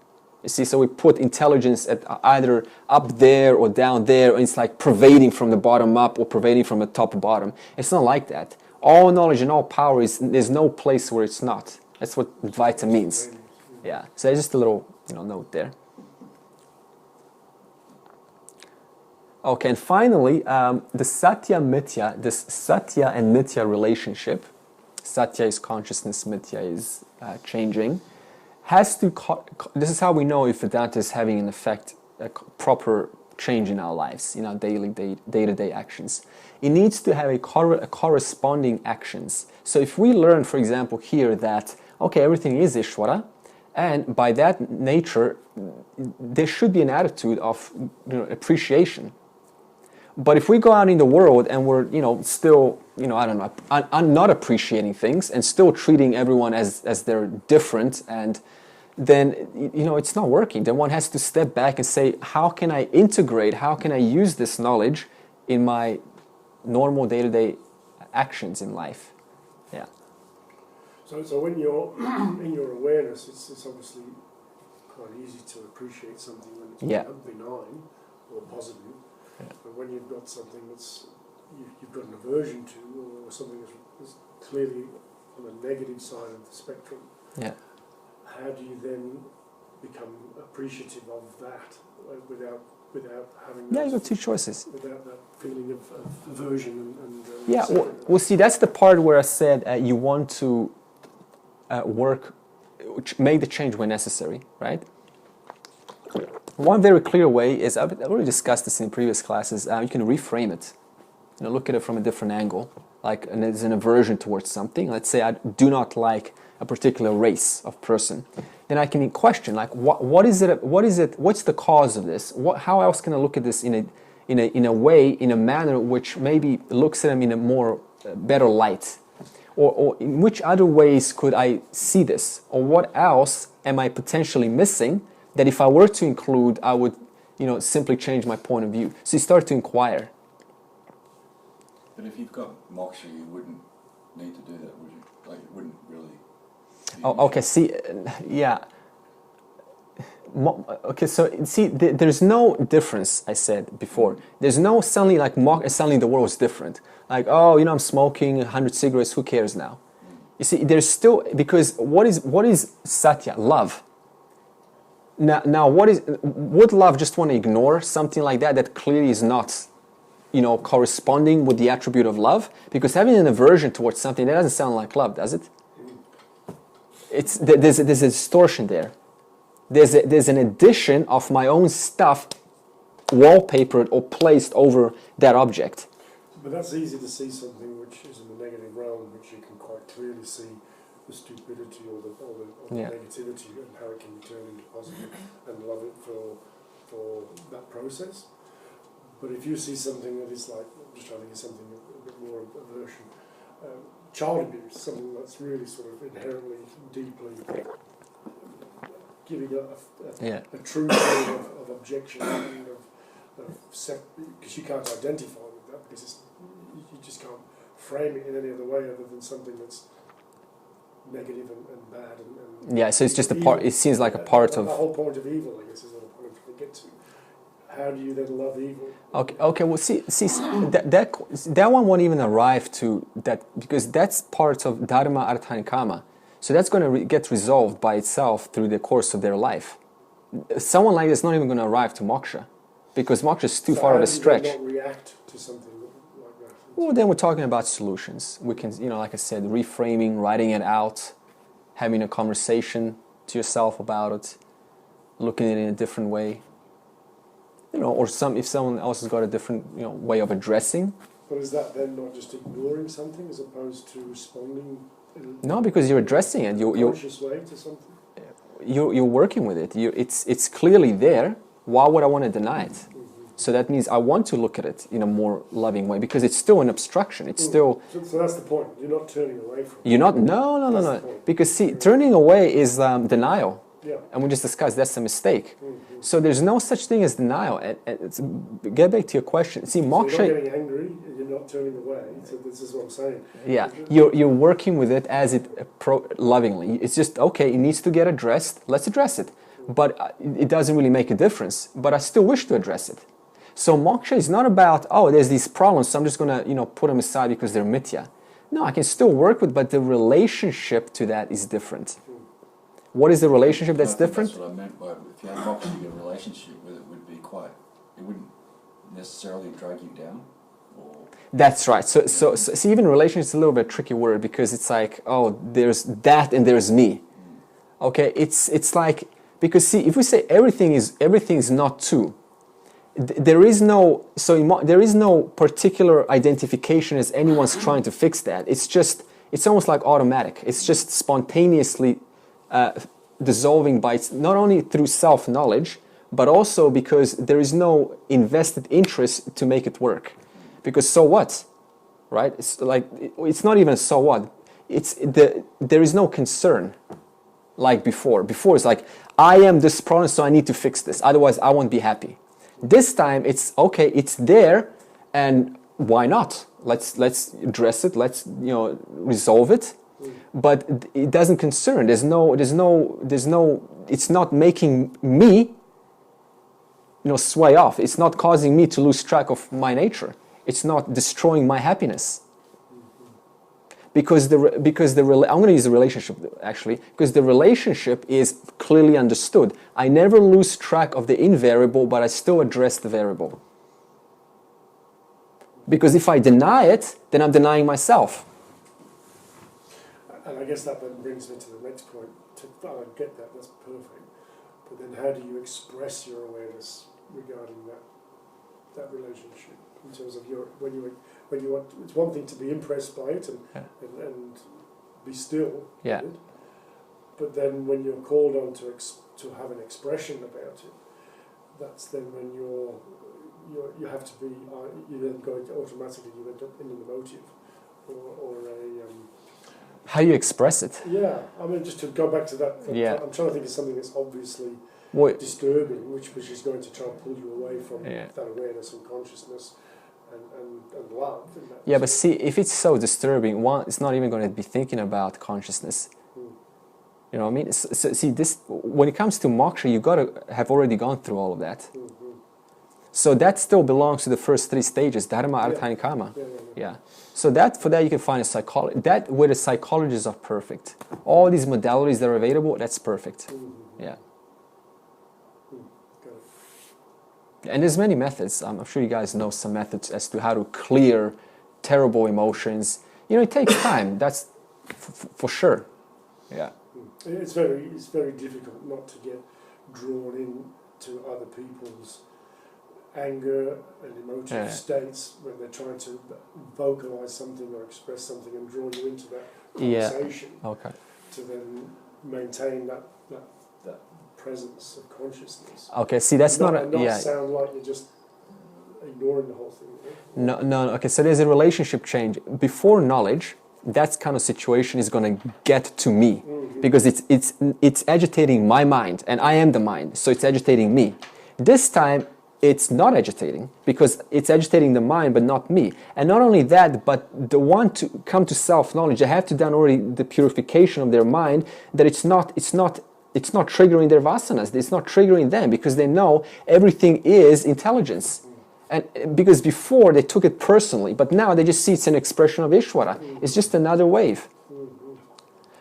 You see, so we put intelligence at either up there or down there, and it's like pervading from the bottom up or pervading from the top to bottom. It's not like that. All knowledge and all power there's no place where it's not. That's what Advaita means. Yeah, so just a little note there. Okay, and finally, the Satya Mithya, this Satya and Mithya relationship, Satya is consciousness, Mithya is changing, has to, this is how we know if Vedanta is having an effect, a proper change in our lives, in our daily, day-to-day actions. It needs to have a corresponding actions. So if we learn, for example, here that, okay, everything is Ishvara, and by that nature, there should be an attitude of appreciation. But if we go out in the world and we're, still, I don't know, I'm not appreciating things and still treating everyone as they're different, and then, it's not working. Then one has to step back and say, how can I integrate, how can I use this knowledge in my normal day-to-day actions in life? Yeah. So when you're in your awareness, it's obviously quite easy to appreciate something when it's benign or positive. Yeah. But when you've got something that's you've got an aversion to, or something that's clearly on the negative side of the spectrum, how do you then become appreciative of that without having you've got two choices. Without that feeling of aversion and well, see, that's the part where I said you want to make the change when necessary, right? One very clear way is, I've already discussed this in previous classes, you can reframe it. Look at it from a different angle. Like, and there's an aversion towards something. Let's say I do not like a particular race of person. Then I can question, like, what is it? What's the cause of this? How else can I look at this in a way, in a manner which maybe looks at them in a more better light? Or in which other ways could I see this? Or what else am I potentially missing that if I were to include, I would, simply change my point of view? So you start to inquire. But if you've got moksha, you wouldn't need to do that, would you? Like, it wouldn't really... Oh, okay, see, yeah. Okay, so see, there's no difference, I said before. There's no suddenly like suddenly the world is different. Like, oh, I'm smoking 100 cigarettes, who cares now? You see, there's still, because what is satya? Love. Now would love just want to ignore something like that clearly is not, corresponding with the attribute of love? Because having an aversion towards something, that doesn't sound like love, does it? There's a distortion there. There's an addition of my own stuff wallpapered or placed over that object. But that's easy to see something which is in the negative realm, which you can quite clearly see the stupidity or the negativity and how it can be turned into positive, and love it for that process. But if you see something that is like, I'm just trying to get something a bit more of aversion, child abuse, something that's really sort of inherently, deeply giving a true feeling of objection and because you can't identify with that, because you just can't frame it in any other way other than something that's negative and bad and so it's just a part. It seems like a part of the whole point of evil, I guess, is what I'm trying to get to. How do you then love evil? Okay. Well, see, that one won't even arrive to that, because that's part of dharma, artha, and kama. So that's going to get resolved by itself through the course of their life. Someone like this is not even going to arrive to moksha, because moksha is too far of a stretch. How do you not react to something like that? Well, then we're talking about solutions. We can, like I said, reframing, writing it out, having a conversation to yourself about it, looking at it in a different way. Or if someone else has got a different, way of addressing. But is that then not just ignoring something as opposed to responding? No, because you're addressing it. You're conscious way to something. You're working with it. It's clearly there. Why would I want to deny it? Mm-hmm. So that means I want to look at it in a more loving way, because it's still an obstruction. It's still. So that's the point. You're not turning away from it. You're not. No. Because see, turning away is denial. Yeah. And we just discussed that's a mistake. Mm-hmm. So there's no such thing as denial. And get back to your question. See, moksha. So you're not getting angry. You're not turning away. So this is what I'm saying. Yeah, you're working with it as lovingly. It's just okay. It needs to get addressed. Let's address it. But it doesn't really make a difference. But I still wish to address it. So moksha is not about there's these problems, so I'm just gonna put them aside because they're mithya. No, I can still work with, but the relationship to that is different. What is the relationship that's different? That's what I meant by, if you had moksha, your relationship with it would be it wouldn't necessarily drag you down? Or That's right. So see, even relation is a little bit tricky word because it's like, oh, there's that and there's me. Okay, it's like, because see, if we say everything is not two, there is no particular identification as anyone's trying to fix that. It's almost like automatic. It's just spontaneously dissolving by not only through self-knowledge, but also because there is no invested interest to make it work. Because so what, right? It's like, it's not even so what. There is no concern like before. Before it's like, I am this problem, so I need to fix this. Otherwise, I won't be happy. This time it's okay. It's there, and why not? Let's address it. Let's resolve it. But it doesn't concern. There's no. It's not making me sway off. It's not causing me to lose track of my nature. It's not destroying my happiness. Because I'm going to use the relationship actually, because the relationship is clearly understood. I never lose track of the invariable, but I still address the variable. Because if I deny it, then I'm denying myself. And I guess that then brings me to the next point. I get that, that's perfect. But then how do you express your awareness regarding that relationship? In terms of when you want, it's one thing to be impressed by it and be still. Yeah. With it, but then when you're called on to have an expression about it, that's then when you have to be you then go automatically you end up in an emotive or a. How you express it? Yeah, I mean, just to go back to that. I'm trying to think of something that's obviously disturbing, which is going to try and pull you away from that awareness and consciousness. And love. Yeah, but see, if it's so disturbing, one, it's not even going to be thinking about consciousness. You know what I mean? So, see, this when it comes to moksha, you got to have already gone through all of that. So that still belongs to the first three stages: dharma, artha, and kama. Yeah. So for that you can find a psychology. That where the psychologists are perfect. All these modalities that are available, that's perfect. Yeah. And there's many methods. I'm sure you guys know some methods as to how to clear terrible emotions. It takes time. That's for sure. Yeah. It's very difficult not to get drawn into other people's anger and emotive states when they're trying to vocalize something or express something and draw you into that conversation. Okay. To then maintain that presence of consciousness. Okay, see, that's not sound like you're just ignoring the whole thing. Right? No. Okay, so there's a relationship change. Before knowledge, that kind of situation is going to get to me because it's agitating my mind, and I am the mind, so it's agitating me. This time, it's not agitating because it's agitating the mind, but not me. And not only that, but the one to come to self-knowledge, they have to done already the purification of their mind that it's not triggering their vasanas. It's not triggering them because they know everything is intelligence. And because before they took it personally, but now they just see it's an expression of Ishvara. It's just another wave.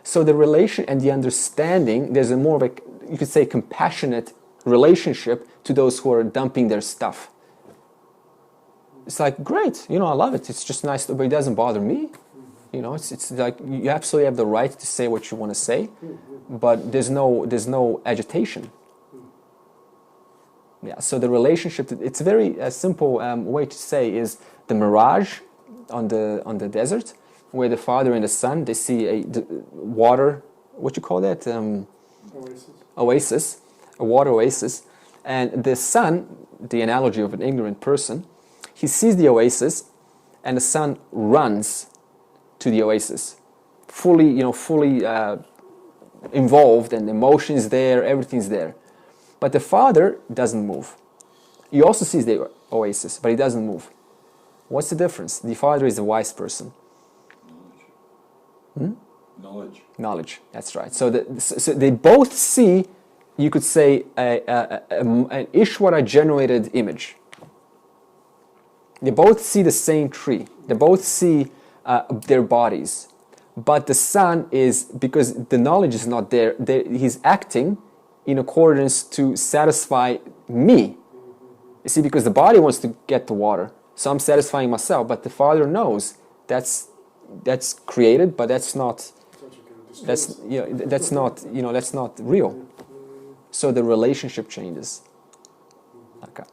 So the relation and the understanding, there's a more of a, you could say, compassionate relationship to those who are dumping their stuff. It's like, great, I love it. It's just nice, but it doesn't bother me. It's like you absolutely have the right to say what you want to say, but there's no agitation. Yeah. So the relationship, it's a very simple way to say is the mirage on the desert, where the father and the son, they see a water. What you call that? Oasis, a water oasis, and the son, the analogy of an ignorant person, he sees the oasis, and the son runs to the oasis, fully involved, and emotions there, everything's there. But the father doesn't move. He also sees the oasis, but he doesn't move. What's the difference? The father is a wise person. Knowledge. That's right. So they both see, you could say, an Ishvara-generated image. They both see the same tree. They both see their bodies. But the son is, because the knowledge is not there, he's acting in accordance to satisfy me. You see, because the body wants to get the water, so I'm satisfying myself, but the Father knows that's created, but that's not real. So the relationship changes. Okay.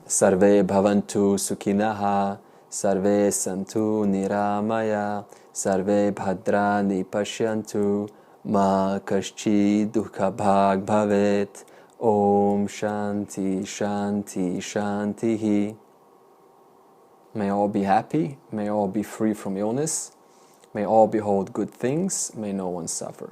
Sarve bhavantu sukhinaha, sarve santu niramaya, sarve bhadrani pashyantu, ma kaschid dukha bhag bhavet. Om Shanti Shanti Shantihi. May all be happy, may all be free from illness, may all behold good things, may no one suffer.